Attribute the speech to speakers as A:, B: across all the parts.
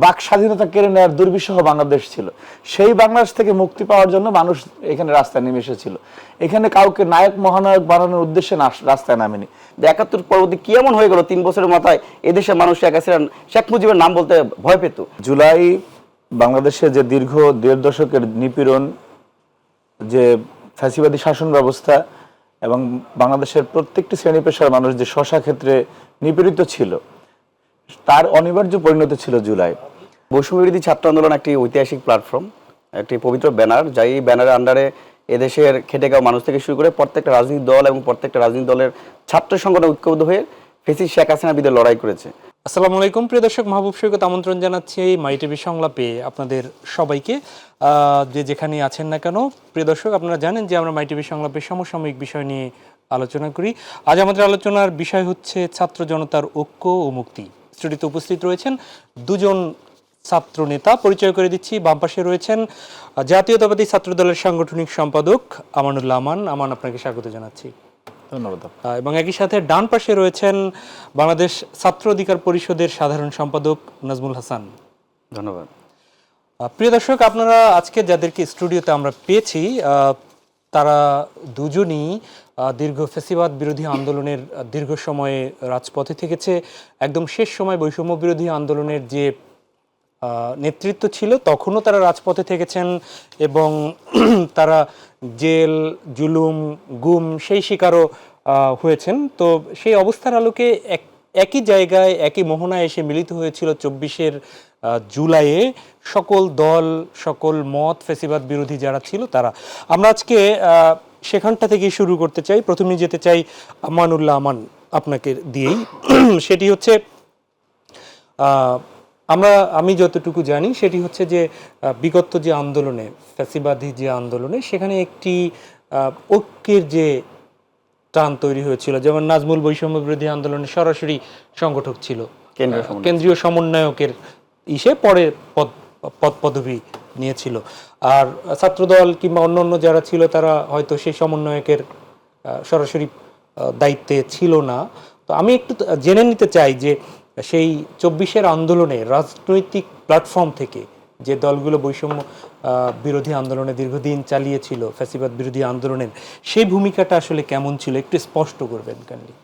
A: বাক স্বাধীনতা কেড়ে নেওয়ার দুর্বিষহ বাংলাদেশ ছিল। সেই বাংলাদেশ থেকে মুক্তি পাওয়ার জন্য মানুষ এখানে রাস্তায় নেমে এসেছিল। এখানে কাউকে নায়ক মহানায়ক বানানোর উদ্দেশ্যে রাস্তায় নামেনি।
B: ৭১ পরবর্তী কি এমন হয়ে গেল 3 বছরের মাথায় এদেশের মানুষ শেখ মুজিবের নাম বলতে ভয় পেত?
A: জুলাই বাংলাদেশে যে দীর্ঘ 1.5 দশকের নিপীড়ন, যে ফ্যাসিবাদী শাসন ব্যবস্থা এবং বাংলাদেশের প্রত্যেকটি শ্রেণী পেশার মানুষ যে শশা ক্ষেত্রে নিপীড়িত ছিল, তার অনিবার্য পরিণতি ছিল জুলাই।
B: বৈষম্যবিরোধী ছাত্র আন্দোলন একটি ঐতিহাসিক প্ল্যাটফর্ম, একটি পবিত্র ব্যানার, যাই ব্যানারের আন্ডারে এদেশের খেটে খাওয়া মানুষ থেকে শুরু করে প্রত্যেকটা রাজনৈতিক দল এবং প্রত্যেকটা রাজনৈতিক দলের ছাত্র সংগঠন ঐক্যবদ্ধ হয়ে ফেসিস্ট শেখ হাসিনার বিরুদ্ধে লড়াই করেছে।
C: আসসালামু আলাইকুম প্রিয় দর্শক, মাহবুব সৈকত আমন্ত্রণ জানাচ্ছি মাই টিভি সংলাপে আপনাদের সবাইকে, যে যেখানে আছেন না কেন। প্রিয় দর্শক, আপনারা জানেন যে আমরা মাই টিভি সংলাপে সমসাময়িক বিষয় নিয়ে আলোচনা করি। আজ আমাদের আলোচনার বিষয় হচ্ছে ছাত্র জনতার ঐক্য ও মুক্তি। স্টুডিওতে উপস্থিত রয়েছেন দুজন ছাত্র নেতা, পরিচয় করে দিচ্ছি। বাম পাশে রয়েছেন জাতীয়তাবাদী ছাত্র দলের সাংগঠনিক সম্পাদক আমানুল্লাহ আমান। আমান, আপনাকে স্বাগত জানাচ্ছি।
A: ধন্যবাদ।
C: এবং একই সাথে ডান পাশে রয়েছেন বাংলাদেশ ছাত্র অধিকার পরিষদের সাধারণ সম্পাদক নাজমুল হাসান।
B: ধন্যবাদ।
C: প্রিয় দর্শক, আপনারা আজকে যাদেরকে স্টুডিওতে আমরা পেয়েছি তারা দুজনই দীর্ঘ ফ্যাসিবাদ বিরোধী আন্দোলনের দীর্ঘ সময়ে রাজপথে থেকেছে। একদম শেষ সময় বৈষম্য বিরোধী আন্দোলনের যে নেতৃত্ব ছিল তখনও তারা রাজপথে থেকেছেন এবং তারা জেল, জুলুম, গুম সেই শিকারও হয়েছেন। তো সেই অবস্থার আলোকে একই জায়গায় একই মোহনায় এসে মিলিত হয়েছিল 24 জুলাইয়ে সকল দল, সকল মত, ফ্যাসিবাদ বিরোধী যারা ছিল তারা। আমরা আজকে সেখানটা থেকে শুরু করতে চাই। প্রথমে যেতে চাই আমানুল্লাহ আমান আপনাকে দিয়েই। সেটি হচ্ছে আমি যতটুকু জানি সেটি হচ্ছে যে বিগত যে আন্দোলনে, ফ্যাসিবাদী যে আন্দোলনে, সেখানে একটি ঐক্যের যে টান তৈরি হয়েছিল। যেমন নাজমুল বৈষম্য বিরোধী আন্দোলনে সরাসরি সংগঠক ছিল, কেন্দ্রীয় সমন্বয়কের পরে পদবি নিয়েছিল। আর ছাত্রদল কিংবা অন্যান্য যারা ছিল তারা হয়তো সেই সমন্বয়কের সরাসরি দায়িত্বে ছিল না। তো আমি একটু জেনে নিতে চাই যে সেই 24 আন্দোলনে রাজনৈতিক প্ল্যাটফর্ম থেকে যে দলগুলো বৈষম্য বিরোধী আন্দোলনে দীর্ঘদিন চালিয়েছিল, ফ্যাসিবাদ বিরোধী আন্দোলনের সেই ভূমিকাটা আসলে কেমন ছিল একটু স্পষ্ট করবেন কাইন্ডলি।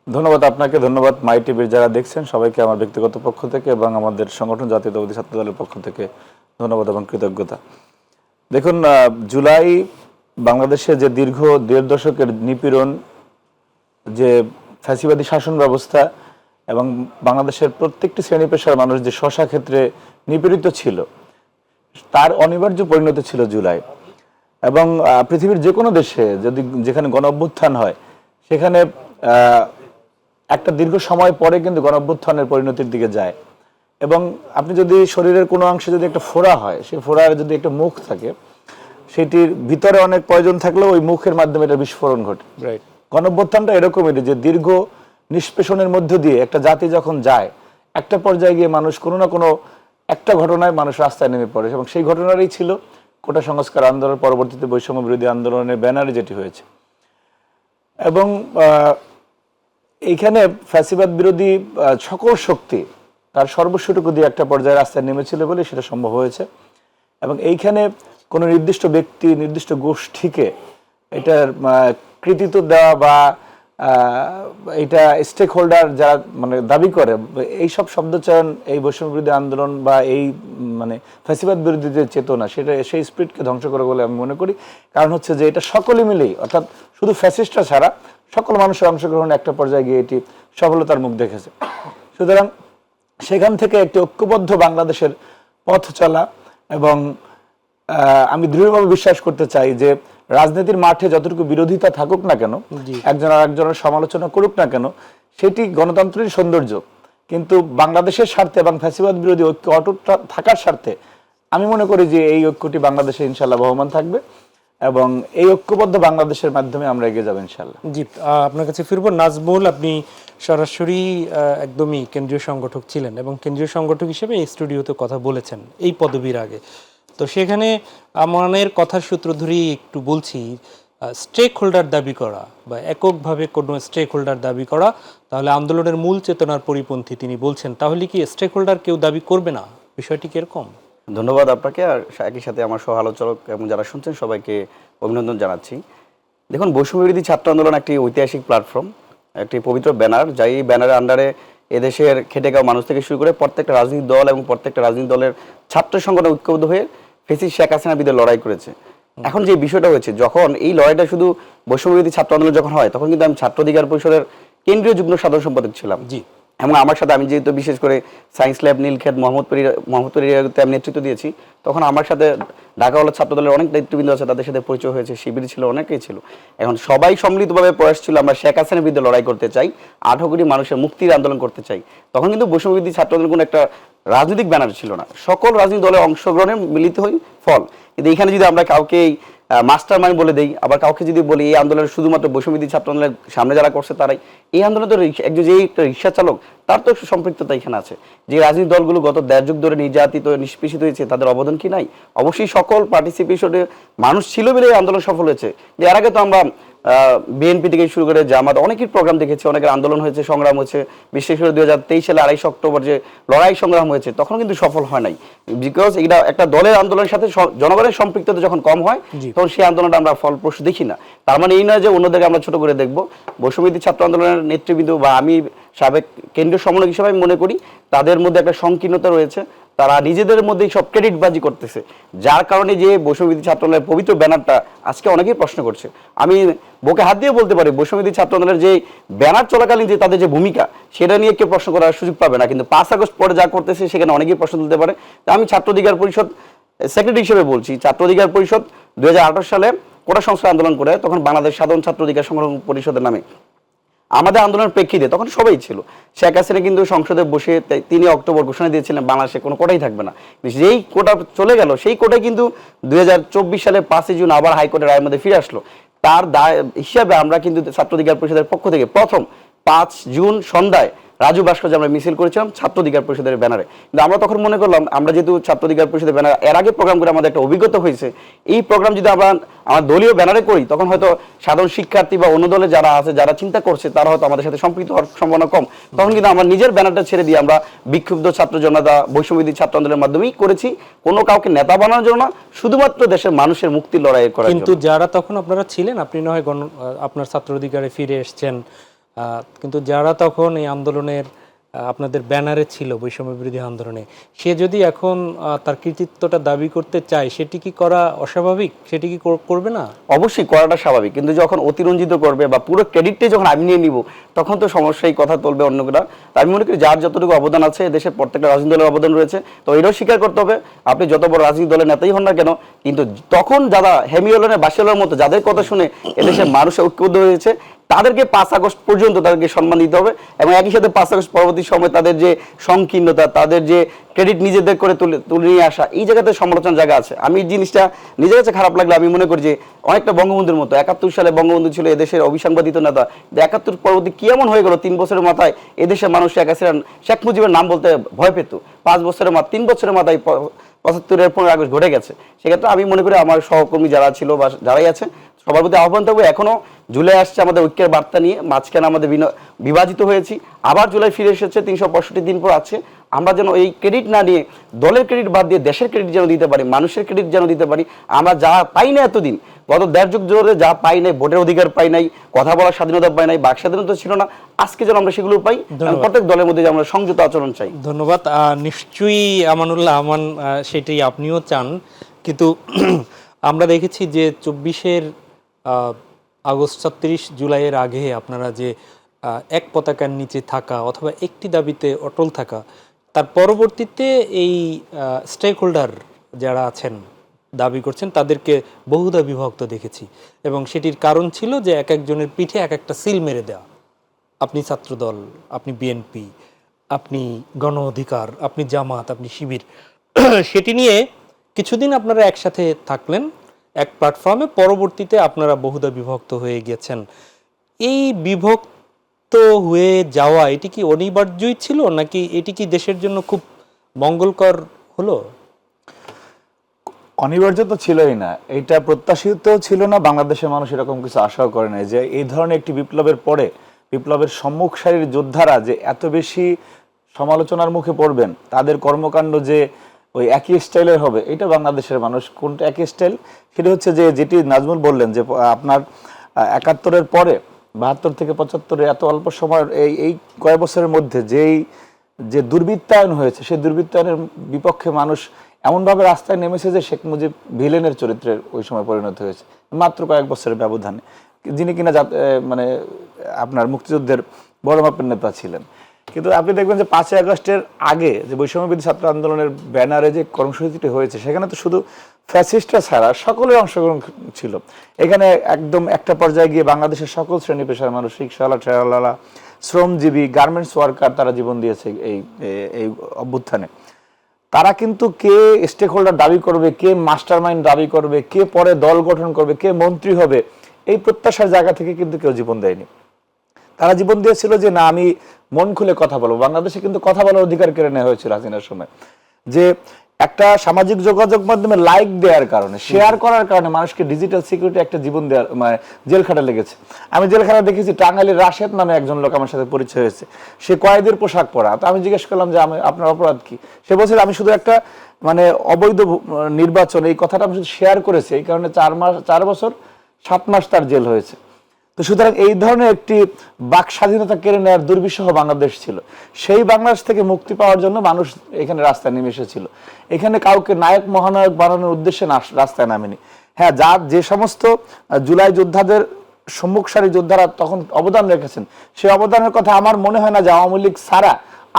A: ধন্যবাদ আপনাকে, ধন্যবাদ মাই টিভির যারা দেখছেন সবাইকে আমার ব্যক্তিগত পক্ষ থেকে এবং আমাদের সংগঠন জাতীয়তাবাদী ছাত্র দলের পক্ষ থেকে ধন্যবাদ এবং কৃতজ্ঞতা। দেখুন, জুলাই বাংলাদেশে যে দীর্ঘ 1.5 দশকের নিপীড়ন, যে ফ্যাসিবাদী শাসন ব্যবস্থা এবং বাংলাদেশের প্রত্যেকটি শ্রেণী পেশার মানুষ যে শশা ক্ষেত্রে নিপীড়িত ছিল, তার অনিবার্য পরিণতি ছিল জুলাই। এবং পৃথিবীর যে কোনো দেশে যেখানে গণ অভ্যুত্থান হয় সেখানে একটা দীর্ঘ সময় পরে কিন্তু গণ অভ্যুত্থানের পরিণতির দিকে যায়। এবং আপনি যদি শরীরের কোনো অংশে যদি একটা ফোড়া হয়, সেই ফোড়ার যদি একটা মুখ থাকে, সেটির ভিতরে অনেক প্রয়োজন থাকলেও ওই মুখের মাধ্যমে এটা বিস্ফোরণ ঘটে। গণ অভ্যুত্থানটা এরকমই, যে দীর্ঘ নিষ্পেষণের মধ্য দিয়ে একটা জাতি যখন যায়, একটা পর্যায়ে গিয়ে মানুষ কোনো না কোনো একটা ঘটনায় মানুষ রাস্তায় নেমে পড়ে। এবং সেই ঘটনারই ছিল কোটা সংস্কার আন্দোলন, পরবর্তীতে বৈষম্য বিরোধী আন্দোলনের ব্যানারে যেটি হয়েছে। এবং এইখানে ফ্যাসিবাদ বিরোধী সকল শক্তি তার সর্বস্বটুকু দিয়ে একটা পর্যায়ে রাস্তায় নেমেছিল বলে সেটা সম্ভব হয়েছে। এবং এইখানে কোনো নির্দিষ্ট ব্যক্তি, নির্দিষ্ট গোষ্ঠীকে এটার কৃতিত্ব দেওয়া বা এটা স্টেক হোল্ডার যারা দাবি করে, এইসব শব্দচয়ন এই বৈষম্য বিরোধী আন্দোলন বা এই ফ্যাসিবাদ বিরোধী যে চেতনা, সেটা সেই স্পিরিটকে ধ্বংস করে বলে আমি মনে করি। কারণ হচ্ছে যে এটা সকলে মিলেই, অর্থাৎ শুধু ফ্যাসিস্টরা ছাড়া সকল মানুষের অংশগ্রহণে একটা পর্যায়ে গিয়ে এটি সফলতার মুখ দেখেছে। সুতরাং সেখান থেকে একটি ঐক্যবদ্ধ বাংলাদেশের পথ চলা, এবং আমি দৃঢ়ভাবে বিশ্বাস করতে চাই যে রাজনীতির মাঠে যতটুকু বিরোধিতা থাকুক না কেন, একজন আর একজনের সমালোচনা করুক না কেন, সেটি গণতন্ত্রের সৌন্দর্য। কিন্তু বাংলাদেশের স্বার্থে এবং ফ্যাসিবাদ বিরোধী ঐক্য অটুট থাকার স্বার্থে আমি মনে করি যে এই ঐক্যটি বাংলাদেশে ইনশাল্লাহ বহমান থাকবে এবং এই ঐক্যবদ্ধ বাংলাদেশের মাধ্যমে আমরা এগিয়ে যাবো ইনশাল্লাহ।
C: জি, আপনার কাছে ফিরবো। নাজমুল, আপনি সরাসরি একদমই কেন্দ্রীয় সংগঠক ছিলেন এবং কেন্দ্রীয় সংগঠক হিসেবে এই স্টুডিওতে কথা বলেছেন এই পদবীর আগে। তো সেখানে আমানের কথার সূত্র ধরেই একটু বলছি, স্টেক হোল্ডার দাবি করা বা এককভাবে কোনো স্টেক হোল্ডার দাবি করা তাহলে আন্দোলনের মূল চেতনার পরিপন্থী তিনি বলছেন। তাহলে কি স্টেক হোল্ডার কেউ দাবি করবে না? বিষয়টি কিরকম?
B: ধন্যবাদ আপনাকে, আর একই সাথে আমার সহ আলোচক এবং যারা শুনছেন সবাইকে অভিনন্দন জানাচ্ছি। দেখুন, বৈষম্যবিরোধী ছাত্র আন্দোলন একটি ঐতিহাসিক প্ল্যাটফর্ম, একটি পবিত্র ব্যানার, যাই ব্যানারের আন্ডারে এদেশের খেটে খাওয়া মানুষ থেকে শুরু করে প্রত্যেকটা রাজনৈতিক দল এবং প্রত্যেকটা রাজনৈতিক দলের ছাত্র সংগঠন ঐক্যবদ্ধ হয়ে ফেসিস্ট শেখ হাসিনার বিরুদ্ধে লড়াই করেছে। এখন যে বিষয়টা হয়েছে, যখন এই লড়াইটা শুধু বৈষম্যবিরোধী ছাত্র আন্দোলন যখন হয়, তখন কিন্তু আমি ছাত্র অধিকার পরিষদের কেন্দ্রীয় যুগ্ম সাধারণ সম্পাদক ছিলাম।
C: জি।
B: এবং আমার সাথে, আমি যেহেতু বিশেষ করে সায়েন্স ল্যাব নীলক্ষেত মোহাম্মদপুর এরিয়াতে আমি নেতৃত্ব দিয়েছি, তখন আমার সাথে ঢাকাওয়ালা ছাত্র দলের অনেক দায়িত্ববৃন্দ আছে, তাদের সাথে পরিচয় হয়েছে, শিবির ছিল, অনেকেই ছিল। এখন সবাই সম্মিলিতভাবে প্রয়াস ছিল আমরা শেখ হাসিনার বিরুদ্ধে লড়াই করতে চাই, 18 কোটি মানুষের মুক্তির আন্দোলন করতে চাই। তখন কিন্তু বৈষম্যবিরোধী ছাত্র আন্দোলন কোনো একটা রাজনৈতিক ব্যানার ছিল না, সকল রাজনৈতিক দলের অংশগ্রহণের মিলিত হয়ে ফল। কিন্তু এখানে যদি আমরা কাউকে মাস্টার মাইন্ড বলে দেই, আবার কাউকে যদি বলি এই আন্দোলন শুধুমাত্র বৈষম্যবিরোধী ছাত্র আন্দোলনের সামনে যারা করছে তারাই, এই আন্দোলনে তো একজন যে রিক্সা চালক তার তো সম্পৃক্ততা এখানে আছে। যে রাজনৈতিক দলগুলো গত 1.5 যুগ ধরে নির্যাতিত নিষ্পেষিত হয়েছে, তাদের অবদান কি নাই? অবশ্যই সকল পার্টিসিপেশনে মানুষ ছিল বলে এই আন্দোলন সফল হয়েছে। যে এর আগে তো আমরা বিএনপি থেকে শুরু করে জামাত অনেকের প্রোগ্রাম দেখেছি, অনেকের আন্দোলন হয়েছে, সংগ্রাম হয়েছে। বিশেষ করে 2023 সালে 28 অক্টোবর যে লড়াই সংগ্রাম হয়েছে, তখন কিন্তু সফল হয় নাই, বিকজ এটা একটা দলের আন্দোলনের সাথে জনগণের সম্পৃক্ততা যখন কম হয়, তখন সেই আন্দোলনটা আমরা ফলপ্রসূ দেখি না। তার মানে এই নয় যে অন্যদেরকে আমরা ছোট করে দেখবো। বৈষম্যবিরোধী ছাত্র আন্দোলনের নেতৃবৃন্দ বা আমি সাবেক কেন্দ্রীয় সমন্বয়ক হিসেবে আমি মনে করি তাদের মধ্যে একটা সংকীর্ণতা রয়েছে, তারা নিজেদের মধ্যেই সব ক্রেডিটবাজি করতেছে, যার কারণে যে বৈষম্যবিরোধী ছাত্র আন্দোলনের পবিত্র ব্যানারটা আজকে অনেকেই প্রশ্ন করছে। আমি বুকে হাত দিয়ে বলতে পারি, বৈষম্যবিরোধী ছাত্র আন্দোলনের যে ব্যানার চলাকালীন যে তাদের যে ভূমিকা, সেটা নিয়ে কেউ প্রশ্ন করার সুযোগ পাবে না, কিন্তু 5 আগস্ট পরে যা করতেছে সেখানে অনেকেই প্রশ্ন তুলতে পারে। আমি ছাত্র অধিকার পরিষদ সেক্রেটারি হিসেবে বলছি, ছাত্র অধিকার পরিষদ 2018 সালে কোটা সংস্কার আন্দোলন করে, তখন বাংলাদেশ সাধারণ ছাত্র অধিকার সংগ্রাম পরিষদের নামে আমাদের আন্দোলনের প্রেক্ষিতে তখন সবাই ছিল। শেখ হাসিনা কিন্তু সংসদে বসে 3 অক্টোবর ঘোষণা দিয়েছিলেন বাংলাদেশে কোনো কোটাই থাকবে না। যেই কোটা চলে গেল, সেই কোটাই কিন্তু 2024 সালে 5 জুন আবার হাইকোর্টের রায়ের মধ্যে ফিরে আসলো। তার দায় হিসাবে আমরা কিন্তু ছাত্র অধিকার পরিষদের পক্ষ থেকে প্রথম 5 জুন সন্ধ্যায় রাজু ভাস্কর্যে আমরা মিছিল করেছিলাম ছাত্র অধিকার পরিষদের ব্যানারে। কিন্তু আমরা তখন মনে করলাম, আমরা যেহেতু ছাত্র অধিকার পরিষদের ব্যানার এর আগে প্রোগ্রাম করে আমাদের একটা অভিজ্ঞতা হয়েছে, এই প্রোগ্রাম যদি আমরা আমার দলীয় ব্যানারে করি, তখন হয়তো সাধারণ শিক্ষার্থী বা অন্য দলে যারা আছে, যারা চিন্তা করছে, তারা হয়তো আমাদের সাথে সম্পৃক্ত হওয়ার সম্ভাবনা কম। তখন কিন্তু আমার নিজের ব্যানারটা ছেড়ে দিয়ে আমরা বিক্ষুব্ধ ছাত্র জনতা বৈষম্যবিরোধী ছাত্র আন্দোলনের মাধ্যমেই করেছি, কোনো কাউকে নেতা বানানোর জন্য না, শুধুমাত্র দেশের মানুষের মুক্তির লড়াই করার জন্য।
C: কিন্তু যারা তখন আপনারা ছিলেন, আপনি নয় আপনার ছাত্র অধিকারে ফিরে এসেছেন, কিন্তু যারা তখন এই আন্দোলনের আপনাদের ব্যানারে ছিল, বৈষম্য বিরোধী আন্দোলনে, সে যদি এখন তার কৃতিত্বটা দাবি করতে চায়, সেটি কি করা অস্বাভাবিক? সেটি কি করবে না?
B: অবশ্যই করাটা স্বাভাবিক, কিন্তু যখন অতিরঞ্জিত করবে বা পুরো ক্রেডিটটাই যখন আমি নিয়ে নিব, তখন তো সমস্যায় কথা তুলবে অন্যরা। আমি মনে করি যার যতটুকু অবদান আছে, দেশের প্রত্যেকটা রাজনৈতিক দলের অবদান রয়েছে, তো এটাও স্বীকার করতে হবে। আপনি যত বড় রাজনৈতিক দলের নেতাই হন না কেন, কিন্তু তখন যারা হেমিওলনের বাসিওলার মতো যাদের কথা শুনে এদেশের মানুষ ঐক্যবদ্ধ হয়েছে, তাদেরকে 5 আগস্ট পর্যন্ত তাদেরকে সম্মান দিতে হবে। এবং একই সাথে 5 আগস্ট পরবর্তী সময় তাদের যে সংকীর্ণতা, তাদের যে ক্রেডিট নিজেদের করে তুলে নিয়ে আসা, এই জায়গাতে সমালোচনার জায়গা আছে। আমি জিনিসটা নিজের কাছে খারাপ লাগলে আমি মনে করি যে অনেকটা বঙ্গবন্ধুর মতো, 71 সালে বঙ্গবন্ধু ছিল এদেশের অবিসংবাদিত নেতা, 71 পরবর্তী কি এমন হয়ে গেল 3 বছরের মাথায় এদেশের মানুষ শেখ মুজিবের নাম বলতে ভয় পেত, 5 বছরের 3 বছরের মাথায় 75-এর 15 আগস্ট ঘটে গেছে। সেক্ষেত্রে আমি মনে করি আমার সহকর্মী যারা ছিল বা যারাই আছে, সবার প্রতি আহ্বান থাকবে, এখনো জুলাই আসছে আমাদের ঐক্যের বার্তা নিয়ে, মাঝখানে আমাদের বিভাজিত হয়েছি, আবার জুলাই ফিরে এসেছে, 365 দিন পর আছে। আমরা যেন এই ক্রেডিট না নিয়ে দলের ক্রেডিট বাদ দিয়ে দেশের ক্রেডিট যেন দিতে পারি, মানুষের ক্রেডিট যেন দিতে পারি। আমরা যা পাই না এতদিন, গত 1.5 যুগ ধরে যা পাই নাই, ভোটের অধিকার পাই নাই, কথা বলার স্বাধীনতা পাই নাই, বাক স্বাধীনতা ছিল না, আজকে যেন আমরা সেগুলো পাই। প্রত্যেক দলের মধ্যে আমরা সংযত আচরণ চাই।
C: ধন্যবাদ। নিশ্চয়ই আমানুল্লাহ আমান সেটাই আপনিও চান, কিন্তু আমরা দেখেছি যে 24 আগস্ট 36 জুলাইয়ের আগে আপনারা যে এক পতাকার নিচে থাকা অথবা একটি দাবিতে অটল থাকা, তার পরবর্তীতে এই স্টেক হোল্ডার যারা আছেন দাবি করছেন, তাদেরকে বহুধা বিভক্ত দেখেছি, এবং সেটির কারণ ছিল যে এক একজনের পিঠে এক একটা সিল মেরে দেওয়া। আপনি ছাত্রদল, আপনি বিএনপি, আপনি গণ অধিকার, আপনি জামাত, আপনি শিবির। সেটি নিয়ে কিছুদিন আপনারা একসাথে থাকলেন এক প্ল্যাটফর্মে, পরবর্তীতে আপনারা বহুধা বিভক্ত হয়ে গেছেন। এই বিভক্ত হয়ে যাওয়া এটি কি অনিবার্যই ছিল, নাকি এটি কি দেশের জন্য খুব মঙ্গলকর হলো?
A: অনিবার্য তো ছিলই না, এটা প্রত্যাশিত ছিল না, বাংলাদেশের মানুষ এরকম কিছু আশাও করে নাই যে এই ধরনের একটি বিপ্লবের পরে বিপ্লবের সম্মুখ সারির যোদ্ধারা যে এত বেশি সমালোচনার মুখে পড়বেন, তাদের কর্মকাণ্ড যে ওই একই স্টাইলের হবে, এটা বাংলাদেশের মানুষ কোনটা একই স্টাইল, সেটা হচ্ছে যে যেটি নাজমুল বললেন যে আপনার ৭১-এর পরে ৭২ থেকে ৭৫ এত অল্প সময়ের এই কয়েক বছরের মধ্যে যে দুর্বৃত্তায়ন হয়েছে, সেই দুর্বৃত্তায়নের বিপক্ষে মানুষ এমনভাবে রাস্তায় নেমেছে যে শেখ মুজিব ভিলেনের চরিত্রের ওই সময় পরিণত হয়েছে মাত্র কয়েক বছরের ব্যবধানে, যিনি কিনা মানে আপনার মুক্তিযুদ্ধের বড় মাপের নেতা ছিলেন। কিন্তু আপনি দেখবেন যে ৫ই আগস্টের আগে যে বৈষম্যবিরোধী ছাত্র আন্দোলনের ব্যানারে যে কর্মসূচিটি হয়েছে, সেখানে তো শুধু ফ্যাসিস্টরা ছাড়া সকলের অংশগ্রহণ ছিল। এখানে একদম একটা পর্যায়ে গিয়ে বাংলাদেশের সকল শ্রেণী পেশার মানুষ, রিক্সাওয়ালা, ট্রেলারওয়ালা, শ্রমজীবী, গার্মেন্টস ওয়ার্কার, তারা জীবন দিয়েছে এই অভ্যুত্থানে। তারা কিন্তু কে স্টেক হোল্ডার দাবি করবে, কে মাস্টার মাইন্ড দাবি করবে, কে পরে দল গঠন করবে, কে মন্ত্রী হবে, এই প্রত্যাশার জায়গা থেকে কিন্তু কেউ জীবন দেয়নি। তারা জীবন দিয়েছিল যে না, আমি মন খুলে কথা বলবো। বাংলাদেশে কিন্তু কথা বলার অধিকার কেড়ে নেওয়া হয়েছিল হাসিনার সময়, যে একটা সামাজিক যোগাযোগ মাধ্যমে লাইক দেওয়ার কারণে, শেয়ার করার কারণে মানুষকে ডিজিটাল সিকিউরিটি একটা জীবন দেওয়ার মানে জেল খাটা লেগেছে। আমি জেলখানা দেখেছি, টাঙ্গাইলের রাশেদ নামে একজন লোক আমার সাথে পরিচয় হয়েছে, সে কয়েদের পোশাক পরা। তো আমি জিজ্ঞেস করলাম যে আপনার অপরাধ কি? সে বলছিল আমি শুধু একটা মানে অবৈধ নির্বাচন, এই কথাটা আমি শুধু শেয়ার করেছি, এই কারণে 4 বছর 7 মাস তার জেল হয়েছে। তো সুতরাং এই ধরনের একটি বাক স্বাধীনতা কেড়ে নেওয়ার দুর্বিষহ বাংলাদেশ ছিল। সেই বাংলাদেশ থেকে মুক্তি পাওয়ার জন্য মানুষ এখানে রাস্তায় নেমে এসেছিল। এখানে কাউকে নায়ক মহানায়ক বানানোর উদ্দেশ্যে রাস্তায় নামেনি। হ্যাঁ, যে সমস্ত জুলাই যোদ্ধাদের সম্মুখ সারি যোদ্ধারা তখন অবদান রেখেছেন, সেই অবদানের কথা আমার মনে হয় না যে আওয়ামী লীগ ছাড়া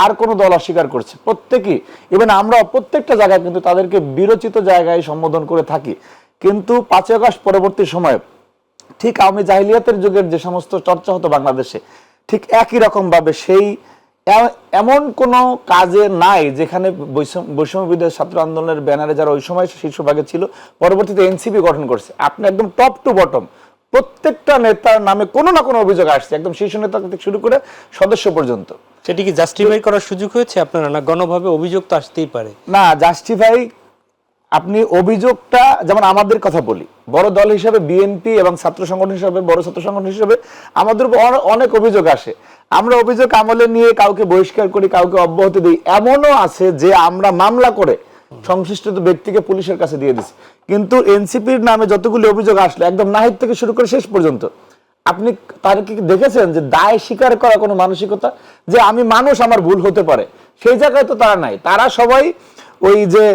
A: আর কোনো দল অস্বীকার করছে। প্রত্যেকেই, ইভেন আমরা প্রত্যেকটা জায়গায় কিন্তু তাদেরকে বিরচিত জায়গায় সম্বোধন করে থাকি। কিন্তু ৫ই আগস্ট পরবর্তী সময়ে ঠিক আওয়ামী জাহিলিয়াতের যুগের যে সমস্ত চর্চা হতো বাংলাদেশে, ঠিক একই রকম ভাবে সেই এমন কোনো কাজে নাই যেখানে বৈষম্যবিরোধী ছাত্র আন্দোলনের ব্যানারে যারা ওই সময় শীর্ষভাগে ছিল, পরবর্তীতে এনসিপি গঠন করছে, আপনি একদম টপ টু বটম প্রত্যেকটা নেতার নামে কোনো না কোনো অভিযোগ আসছে, একদম শীর্ষ নেতা থেকে শুরু করে সদস্য পর্যন্ত।
C: সেটি কি জাস্টিফাই করার সুযোগ হয়েছে আপনারা? না গণভাবে অভিযোগ তো আসতেই পারে।
A: না, জাস্টিফাই আপনি অভিযোগটা, যেমন আমাদের কথা বলি, বড় দল হিসেবে বিএনপি এবং ছাত্র সংগঠন হিসেবে, বড় ছাত্র সংগঠন হিসেবে আমাদের উপর অনেক অভিযোগ আসে। আমরা অভিযোগ আমলে নিয়ে কাউকে বহিষ্কার করি, কাউকে অব্যাহতি দিই। এমনও আছে যে আমরা মামলা করে সংশ্লিষ্ট ব্যক্তিকে পুলিশের কাছে দিয়ে দিচ্ছি। কিন্তু এনসিপির নামে যতগুলি অভিযোগ আসলো, একদম নাহিদ থেকে শুরু করে শেষ পর্যন্ত, আপনি তার কি দেখেছেন যে দায় স্বীকার করা কোনো মানসিকতা, যে আমি মানুষ, আমার ভুল হতে পারে, সেই জায়গায় তো তারা নাই। তারা সবাই ওই যে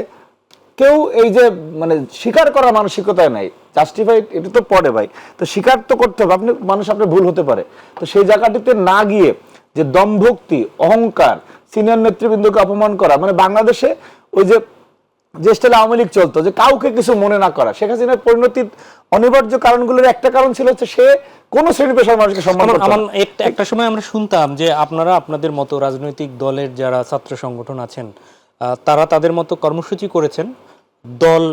A: কেউ এই যে মানে স্বীকার করার মানসিকতায় নাই। জাস্টিফাইড এটা তো পড়ে ভাই, তো স্বীকার তো করতে হবে, আপনি মানুষ, আপনার ভুল হতে পারে। তো সেই জায়গাটিতে না গিয়ে যে দমভক্তি, অহংকার, সিনিয়র নেতৃবৃন্দকে অপমান করা, মানে বাংলাদেশে ওই যে স্টাইলে আওয়ামী লীগ চলতো, যে কাউকে কিছু মনে না করা, শেখ হাসিনার পরিণতির অনিবার্য কারণগুলোর একটা কারণ ছিল হচ্ছে সে কোনো শ্রেণী পেশার মানুষকে সম্মান করত না।
C: একটা সময় আমরা শুনতাম যে আপনারা আপনাদের মতো রাজনৈতিক দলের যারা ছাত্র সংগঠন আছেন, তারা তাদের মতো কর্মসূচি করেছেন, দল,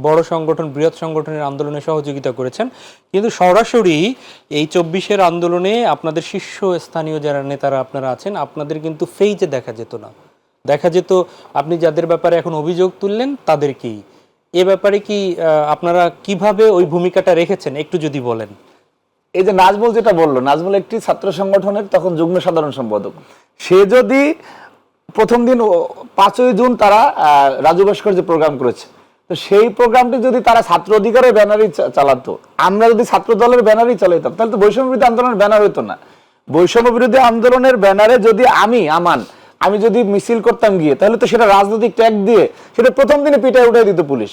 C: বড় সংগঠন, বৃহৎ সংগঠনের আন্দোলনে সহযোগিতা করেছেন, কিন্তু সরাসরি এই ২৪-এর আন্দোলনে আপনাদের শীর্ষস্থানীয় যারা নেতারা আপনারা আছেন, আপনাদের কিন্তু ফেইজে দেখা যেত না। দেখা যেত আপনি যাদের ব্যাপারে এখন অভিযোগ তুললেন তাদেরকেই। এ ব্যাপারে কি আপনারা কিভাবে ওই ভূমিকাটা রেখেছেন একটু যদি বলেন।
A: এই যে নাজমুল যেটা বললো, নাজমুল একটি ছাত্র সংগঠনের তখন যুগ্ম সাধারণ সম্পাদক। সে যদি প্রথম দিন ৫ই জুন তারা রাজু ভাস্কর্য প্রোগ্রাম করেছে, তো সেই প্রোগ্রামটি যদি তারা ছাত্র অধিকারের ব্যানারই চালাতো, আমরা যদি ছাত্র দলের ব্যানারই চালাইতাম, তাহলে তো বৈষম্য বিরোধী আন্দোলনের ব্যানার হইতো না। বৈষম্য বিরোধী আন্দোলনের ব্যানারে যদি আমি যদি মিছিল করতাম গিয়ে, তাহলে তো সেটা রাজনৈতিক ট্যাগ দিয়ে সেটা প্রথম দিনে পিটায় উঠে দিত পুলিশ।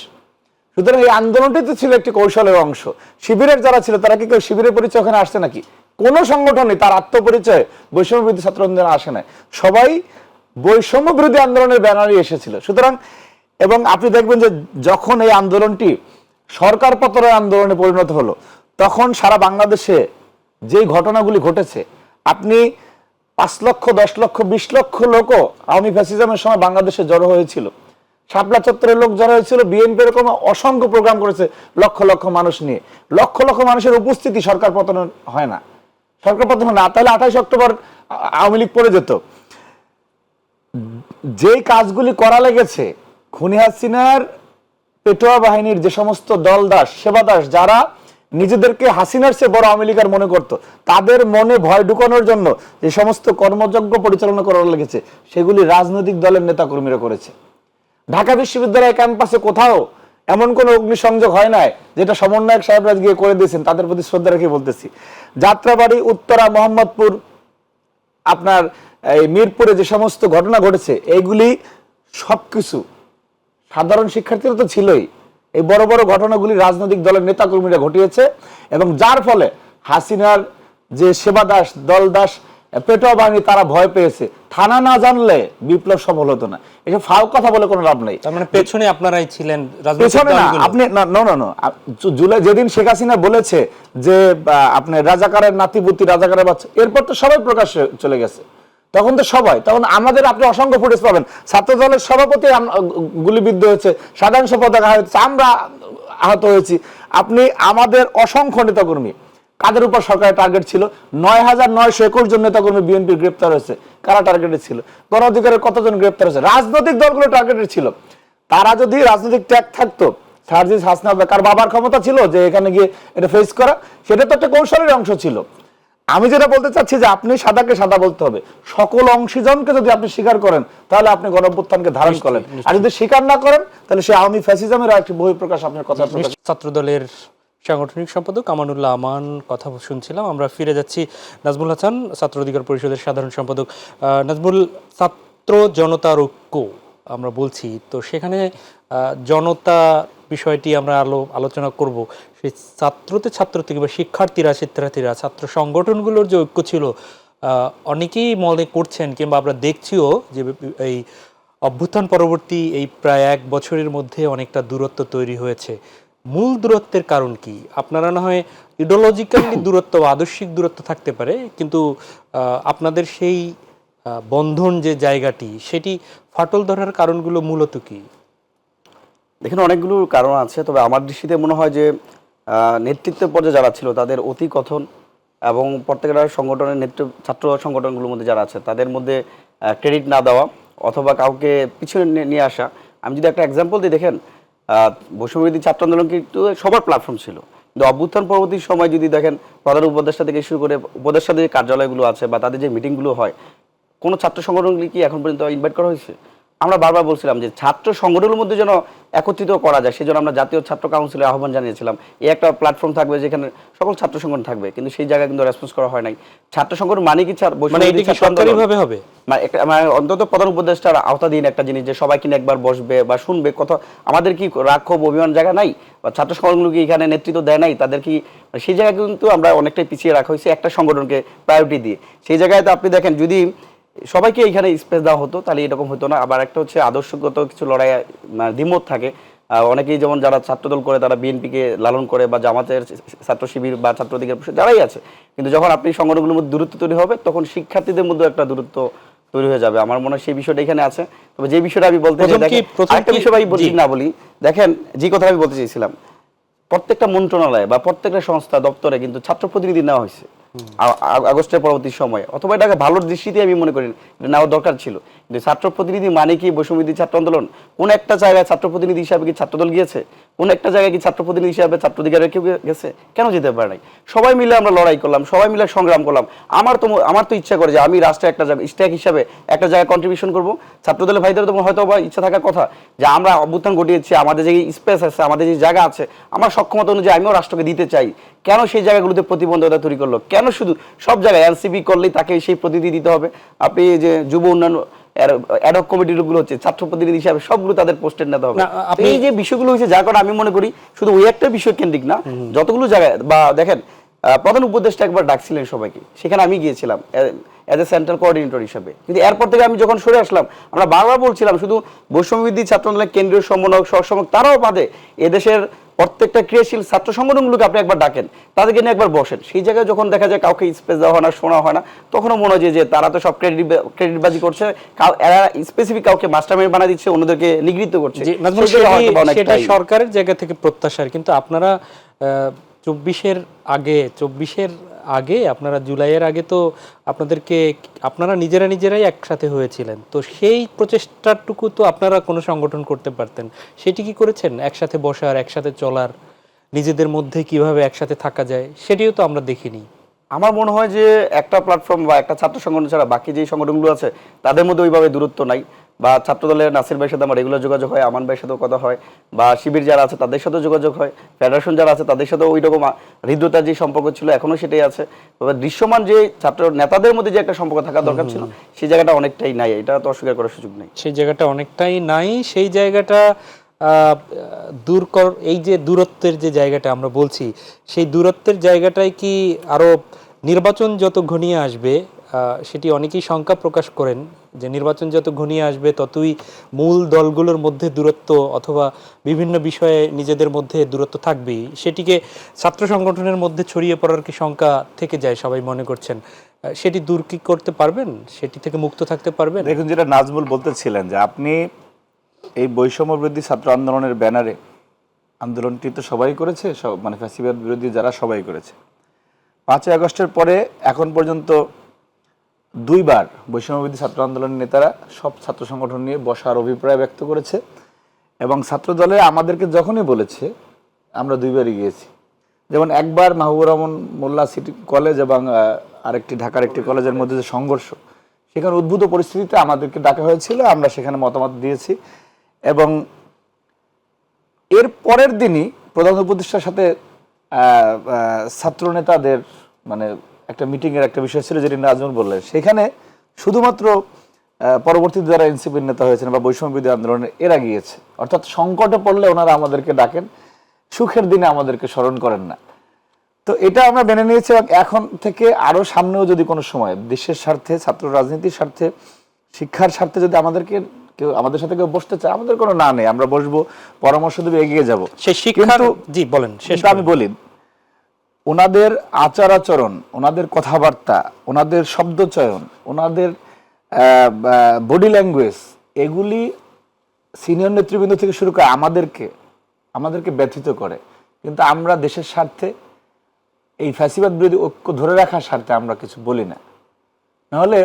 A: সুতরাং এই আন্দোলনটি তো ছিল একটি কৌশলের অংশ। শিবিরের যারা ছিল তারা কি কেউ শিবিরের পরিচয় ওখানে আসছে নাকি? কোনো সংগঠনই তার আত্মপরিচয় বৈষম্য বিরোধী ছাত্র আন্দোলনে আসে না, সবাই বৈষম্য বিরোধী আন্দোলনের ব্যানারই এসেছিল। সুতরাং এবং আপনি দেখবেন যে যখন এই আন্দোলনটি সরকার পতনের আন্দোলনে পরিণত হলো, তখন সারা বাংলাদেশে যেই ঘটনাগুলি ঘটেছে, আপনি ৫ লক্ষ, ১০ লক্ষ, ২০ লক্ষ লোকও আওয়ামী ফ্যাসিজমের সময় বাংলাদেশে জড়ো হয়েছিল। শাপলা চত্বরের লোক জড়ো হয়েছিল, বিএনপি এরকম অসংখ্য প্রোগ্রাম করেছে লক্ষ লক্ষ মানুষ নিয়ে। লক্ষ লক্ষ মানুষের উপস্থিতি সরকার পতন হয় না, সরকার পতন না, তাহলে ২৮ অক্টোবর আওয়ামী লীগ পড়ে যেত। যেই কাজগুলি করা লেগেছে, খুনি হাসিনার পেটোয়া বাহিনীর যে সমস্ত দলদাস সেবাদাস যারা নিজেদেরকে হাসিনার চেয়ে বড় আওয়ামী লীগের মনে করত, তাদের মনে ভয় ঢুকানোর জন্য যে সমস্ত কর্মযজ্ঞ পরিচালনা করা লেগেছে সেগুলি রাজনৈতিক দলের নেতাকর্মীরা করেছে। ঢাকা বিশ্ববিদ্যালয় ক্যাম্পাসে কোথাও এমন কোনো অগ্নিসংযোগ হয় নাই যেটা সমন্বয়ক সাহেবরা গিয়ে করে দিয়েছেন, তাদের প্রতি শ্রদ্ধা রেখে বলতেছি। যাত্রাবাড়ি, উত্তরা, মোহাম্মদপুর, আপনার এই মিরপুরে যে সমস্ত ঘটনা ঘটেছে এইগুলি সবকিছু সাধারণ শিক্ষার্থীরা তো ছিলই, এই বড় বড় ঘটনাগুলি রাজনৈতিক দলের নেতাকর্মীরা ঘটিয়েছে এবং যার ফলে হাসিনার যে সেবাদাস দলদাস পেটোয়া বাহিনী তারা ভয় পেয়েছে। থানা না জানলে বিপ্লব সফল হতো না। এসব ফাও কথা বলে কোনো লাভ নেই।
C: তার মানে পেছনে আপনারাই ছিলেন, রাজনৈতিক
A: পেছনে না,
C: দলগুলো।
A: আপনি না জুলাই যেদিন শেখ হাসিনা বলেছে যে আপনি রাজাকারের নাতিপুতি রাজাকারের বাচ্চা, এরপর তো সবাই প্রকাশ্যে চলে গেছে। তখন তো সবাই, তখন আমাদের আপনি অসংখ্য ফুটেজ পাবেন, ছাত্র দলের সভাপতি গুলিবিদ্ধ হয়েছে, সাধারণ সম্পাদক আহত হয়েছে, আমরা আহত হয়েছি। আপনি আমাদের অসংখ্য নেতাকর্মী, কাদের উপর সরকারের টার্গেট ছিল? ৯,৯২১ জন নেতাকর্মী বিএনপি গ্রেপ্তার হয়েছে। কারা টার্গেটে ছিল? গণ অধিকারের কতজন গ্রেপ্তার হয়েছে? রাজনৈতিক দলগুলো টার্গেটে ছিল। তারা যদি রাজনৈতিক ট্যাগ থাকতো, সার্জিস হাসনা কার বাবার ক্ষমতা ছিল যে এখানে গিয়ে এটা ফেস করা, সেটা তো একটা কৌশলের অংশ ছিল। আমি যেটা বলতে চাচ্ছি যে আপনি সাদাকে সাদা বলতে হবে, সকল অংশীজনকে যদি আপনি স্বীকার করেন তাহলে আপনি গণঅভ্যুত্থানকে ধারণ করেন, আর যদি স্বীকার না করেন তাহলে সে আওয়ামী ফ্যাসিজমের একটি বহিঃপ্রকাশ আপনার কথা।
C: ছাত্র দলের সাংগঠনিক সম্পাদক আমানুল্লাহ আমান কথা শুনছিলাম। আমরা ফিরে যাচ্ছি নাজমুল হাসান, ছাত্র অধিকার পরিষদের সাধারণ সম্পাদক। নাজমুল, ছাত্র জনতার ঐক্য আমরা বলছি, তো সেখানে জনতা বিষয়টি আমরা আলোচনা করব। সেই ছাত্রী কিংবা শিক্ষার্থীরা ছাত্র সংগঠনগুলোর যে ঐক্য ছিল, অনেকেই মনে করছেন কিংবা আমরা দেখছিও যে এই অভ্যুত্থান পরবর্তী এই প্রায় 1 বছরের মধ্যে অনেকটা দূরত্ব তৈরি হয়েছে। মূল দূরত্বের কারণ কি? আপনারা না হয় ইডিওলজিক্যালি দূরত্ব বা আদর্শিক দূরত্ব থাকতে পারে, কিন্তু আপনাদের সেই বন্ধন যে জায়গাটি, সেটি ফাটল ধরার কারণগুলো মূলত কি?
B: দেখেন, অনেকগুলো কারণ আছে, তবে আমার দৃষ্টিতে মনে হয় যে নেতৃত্বের পর্যায়ে যারা ছিল তাদের অতি কথন এবং প্রত্যেকটা সংগঠনের ছাত্র সংগঠনগুলোর মধ্যে যারা আছে তাদের মধ্যে ক্রেডিট না দেওয়া অথবা কাউকে পিছনে নিয়ে আসা। আমি যদি একটা এক্সাম্পল দিই, দেখেন বৈষম্যবিরোধী ছাত্র আন্দোলন কিন্তু সবার প্ল্যাটফর্ম ছিল, কিন্তু অভ্যুত্থান পরবর্তী সময় যদি দেখেন প্রধান উপদেষ্টা থেকে শুরু করে উপদেষ্টাদের যে কার্যালয়গুলো আছে বা তাদের যে মিটিংগুলো হয়, কোনো ছাত্র সংগঠনগুলি কি এখন পর্যন্ত ইনভাইট করা হয়েছে? আমরা বারবার বলছিলাম যে ছাত্র সংগঠনের মধ্যে যেন একত্রিত করা যায়, সেজন্য আমরা জাতীয় ছাত্র কাউন্সিলের আহ্বান জানিয়েছিলাম। এই একটা প্ল্যাটফর্ম থাকবে যেখানে সকল ছাত্র সংগঠন থাকবে, কিন্তু সেই জায়গায় কিন্তু রেসপন্স করা হয় নাই। ছাত্র সংগঠন মানে কি
C: সরকারিভাবে হবে,
B: মানে অন্তত প্রধান উপদেষ্টার আওতাধীন একটা জিনিস যে সবাই কিনে একবার বসবে বা শুনবে কথা। আমাদের কি রাগ ক্ষোভ অভিমান জায়গা নাই? বা ছাত্র সংগঠনগুলো কি এখানে নেতৃত্ব দেয় নাই? তাদের কি সেই জায়গায় কিন্তু আমরা অনেকটাই পিছিয়ে রাখা হয়েছে একটা সংগঠনকে প্রায়োরিটি দিয়ে। সেই জায়গায় তো আপনি দেখেন যদি সবাইকে এখানে স্পেস দেওয়া হতো তাহলে এরকম হতো না। আবার একটা হচ্ছে আদর্শগত কিছু লড়াই দ্বিমত থাকে। অনেকেই যেমন যারা ছাত্রদল করে তারা বিএনপিকে লালন করে বা জামাতের ছাত্র শিবির বা ছাত্র অধিকার পরিষদ যারাই আছে, কিন্তু যখন আপনি সংগঠনগুলোর মধ্যে দূরত্ব তৈরি হবে তখন শিক্ষার্থীদের মধ্যে একটা দূরত্ব তৈরি হয়ে যাবে। আমার মনে হয় সেই বিষয়টা এখানে আছে। তবে যে বিষয়টা আমি বলতে চাই, একটা বিষয় আমি বলছি না বলি, দেখেন যে কথা আমি বলতে চাইছিলাম, প্রত্যেকটা মন্ত্রণালয় বা প্রত্যেকটা সংস্থা দপ্তরে কিন্তু ছাত্র প্রতিনিধি নেওয়া হয়েছে আগস্টের পরবর্তী সময়ে, অথবা এটাকে ভালোর দৃষ্টিতে আমি মনে করি এটা নেওয়া দরকার ছিল। কিন্তু ছাত্র প্রতিনিধি মানে কি বৈষম্যবিরোধী ছাত্র আন্দোলন? কোন একটা জায়গায় ছাত্র প্রতিনিধি হিসাবে কি ছাত্রদল গিয়েছে? কোন একটা জায়গায় কি ছাত্র প্রতিনিধি হিসাবে ছাত্র অধিকারের কেউ গেছে? কেন যেতে পারে নাই? সবাই মিলে আমরা লড়াই করলাম, সবাই মিলে সংগ্রাম করলাম। আমার তো ইচ্ছা করে যে আমি রাষ্ট্রে একটা জায়গায় স্টেক হিসাবে একটা জায়গায় কন্ট্রিবিউশন করবো। ছাত্রদলের ভাইদের তো হয়তো বা ইচ্ছা থাকার কথা যে আমরা অভ্যুত্থান ঘটিয়েছি, আমাদের যে স্পেস আছে, আমাদের যে জায়গা আছে, আমার সক্ষমতা অনুযায়ী আমিও রাষ্ট্রকে দিতে চাই। কেন সেই জায়গাগুলোতে প্রতিবন্ধকতা তৈরি করলো? কেন শুধু সব জায়গায় এনসিপি করলেই তাকে সেই প্রতিনিধি দিতে হবে? আপনি যে যুব উন্নয়ন অ্যাডহক কমিটিগুলো হচ্ছে ছাত্র প্রতিনিধি হিসাবে সবগুলো তাদের পোস্টের নিতে হবে। এই যে বিষয়গুলো হয়েছে যার কারণে আমি মনে করি শুধু ওই একটা বিষয় কেন্দ্রিক না, যতগুলো জায়গায় বা দেখেন প্রধান উপদেষ্টা একবার ডাকছিলেন সবাইকে, সেখানে আমি গিয়েছিলাম এজ এ সেন্ট্রাল কোঅর্ডিনেটর হিসেবে। কিন্তু এরপর থেকে আমি যখন সরে আসলাম, আমরা বারবার বলছিলাম শুধু বৈষম্যবিরোধী ছাত্র আন্দোলনের কেন্দ্রীয় সমন্বয়ক সহসমন্বয়ক তারাও বাদে এদেশের প্রত্যেকটা ক্রিয়াশীল ছাত্র সংগঠনগুলোকে আপনি একবার ডাকেন, তাদেরকে নিয়ে একবার বসেন। সেই জায়গায় যখন দেখা যায় কাউকে স্পেস দেওয়া হয় না, শোনা হয় না, তখনও মনে হয় যে তারা তো সব ক্রেডিটবাজি করছে, এরা স্পেসিফিক কাউকে মাস্টারমাইন্ড বানা দিচ্ছে, অন্যদেরকে নিগৃহীত করছে।
C: সেটা সরকারের জায়গা থেকে প্রত্যাশার, কিন্তু আপনারা চব্বিশের আগে আপনারা জুলাইয়ের আগে তো আপনারা নিজেরাই একসাথে হয়েছিলেন, তো সেই প্রচেষ্টাটুকু তো আপনারা কোনো সংগঠন করতে পারতেন, সেটি কি করেছেন? একসাথে বসার, একসাথে চলার, নিজেদের মধ্যে কিভাবে একসাথে থাকা যায়, সেটিও তো আমরা দেখিনি।
B: আমার মনে হয় যে একটা প্ল্যাটফর্ম বা একটা ছাত্র সংগঠন ছাড়া বাকি যে সংগঠনগুলো আছে তাদের মধ্যে ওইভাবে দূরত্ব নাই। বা ছাত্রদলের নাসির ভাইয়ের সাথে আমার রেগুলার যোগাযোগ হয়, আমান ভাইয়ের সাথেও কথা হয়, বা শিবির যারা আছে তাদের সাথেও যোগাযোগ হয়, ফেডারেশন যারা আছে তাদের সাথেও ওই রকম হৃদ্যতার যে সম্পর্ক ছিল এখনো সেটাই আছে। তবে দৃশ্যমান যে ছাত্র নেতাদের মধ্যে যে একটা সম্পর্ক থাকা দরকার ছিল সেই জায়গাটা অনেকটাই নাই, এটা তো অস্বীকার করার সুযোগ নেই।
C: সেই জায়গাটা অনেকটাই নাই। সেই জায়গাটা এই যে দূরত্বের যে জায়গাটা আমরা বলছি, সেই দূরত্বের জায়গাটাই কি আরো নির্বাচন যত ঘনিয়ে আসবে, সেটি অনেকেই শঙ্কা প্রকাশ করেন যে নির্বাচন যত ঘনিয়ে আসবে ততই মূল দলগুলোর মধ্যে দূরত্ব অথবা বিভিন্ন বিষয়ে নিজেদের মধ্যে দূরত্ব থাকবেই, সেটিকে ছাত্র সংগঠনের মধ্যে ছড়িয়ে পড়ার কি শঙ্কা থেকে যায় সবাই মনে করছেন, সেটি দূর কি করতে পারবেন? সেটি থেকে মুক্ত থাকতে পারবেন?
A: দেখুন, যেটা নাজমুল বলতেছিলেন যে আপনি এই বৈষম্য বিরোধী ছাত্র আন্দোলনের ব্যানারে আন্দোলনটি তো সবাই করেছে, মানে ফ্যাসিবাদ বিরোধী যারা সবাই করেছে। 5ই আগস্টের পরে এখন পর্যন্ত 2বার বৈষম্য বিরোধী ছাত্র আন্দোলনের নেতারা সব ছাত্র সংগঠন নিয়ে বসার অভিপ্রায় ব্যক্ত করেছে, এবং ছাত্র দলে আমাদেরকে যখনই বলেছে আমরা 2বারই গিয়েছি। যেমন একবার মাহবুবুর রহমান মোল্লা সিটি কলেজ এবং আরেকটি ঢাকার একটি কলেজের মধ্যে যে সংঘর্ষ, সেখানে উদ্ভূত পরিস্থিতিতে আমাদেরকে ডাকা হয়েছিল, আমরা সেখানে মতামত দিয়েছি। এবং এর পরের দিনই প্রধান উপদেষ্টার সাথে ছাত্র নেতাদের মানে একটা মিটিংয়ের একটা বিষয় ছিল, যেটি নাজমুল বললেন। সেখানে শুধুমাত্র পরবর্তীতে যারা এনসিপির নেতা হয়েছেন বা বৈষম্য বিরোধী আন্দোলনে এরা গিয়েছে, অর্থাৎ সংকটে পড়লে ওনারা আমাদেরকে ডাকেন, সুখের দিনে আমাদেরকে স্মরণ করেন না। তো এটা আমরা মেনে নিয়েছি, এবং এখন থেকে আরো সামনেও যদি কোনো সময় দেশের স্বার্থে, ছাত্র রাজনীতির স্বার্থে, শিক্ষার স্বার্থে যদি আমাদের সাথে কেউ বসতে চায়, আমাদের কোনো না নেই, আমরা বসবো, পরামর্শ দেবে, এগিয়ে যাব।
C: সেই শিক্ষার জি বলেন শেষ।
A: আমি বলি, ওনাদের আচার আচরণ, ওনাদের কথাবার্তা, ওনাদের শব্দচয়ন, ওনাদের বডি ল্যাঙ্গুয়েজ, এগুলি সিনিয়র নেতৃবৃন্দ থেকে শুরু করে আমাদেরকে ব্যথিত করে। কিন্তু আমরা দেশের স্বার্থে, এই ফ্যাসিবাদ বিরোধী ঐক্য ধরে রাখার স্বার্থে আমরা কিছু বলি না। নাহলে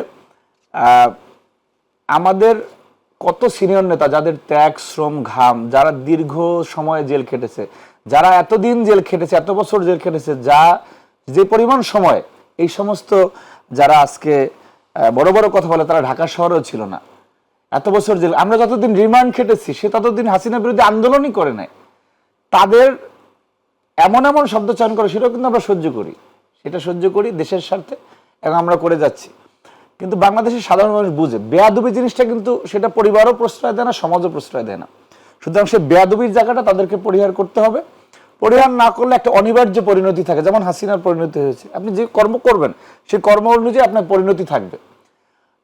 A: আমাদের কত সিনিয়র নেতা যাদের ত্যাগ, শ্রম, ঘাম, যারা দীর্ঘ সময় জেল খেটেছে, যারা এতদিন জেল খেটেছে, এত বছর জেল খেটেছে, যে পরিমাণ সময় এই সমস্ত যারা আজকে বড় বড় কথা বলে, তারা ঢাকা শহরেও ছিল না, এত বছর জেল। আমরা যতদিন রিমান্ড খেটেছি, সে ততদিন হাসিনা বিরোধী আন্দোলনই করে নাই। তাদের এমন এমন শব্দ চয়ন করে, সেটাও কিন্তু আমরা সহ্য করি দেশের স্বার্থে, এবং আমরা করে যাচ্ছি। কিন্তু বাংলাদেশের সাধারণ মানুষ বুঝে, বেয়াদবি জিনিসটা কিন্তু সেটা পরিবারও প্রশ্রয় দেয় না, সমাজও প্রশ্রয় দেয় না। সুতরাং সে বেয়াদবির জায়গাটা তাদেরকে পরিহার করতে হবে। পরিহার না করলে একটা অনিবার্য পরিণতি থাকে, যেমন হাসিনার পরিণতি হয়েছে। আপনি যে কর্ম করবেন সেই কর্ম অনুযায়ী আপনার পরিণতি থাকবে।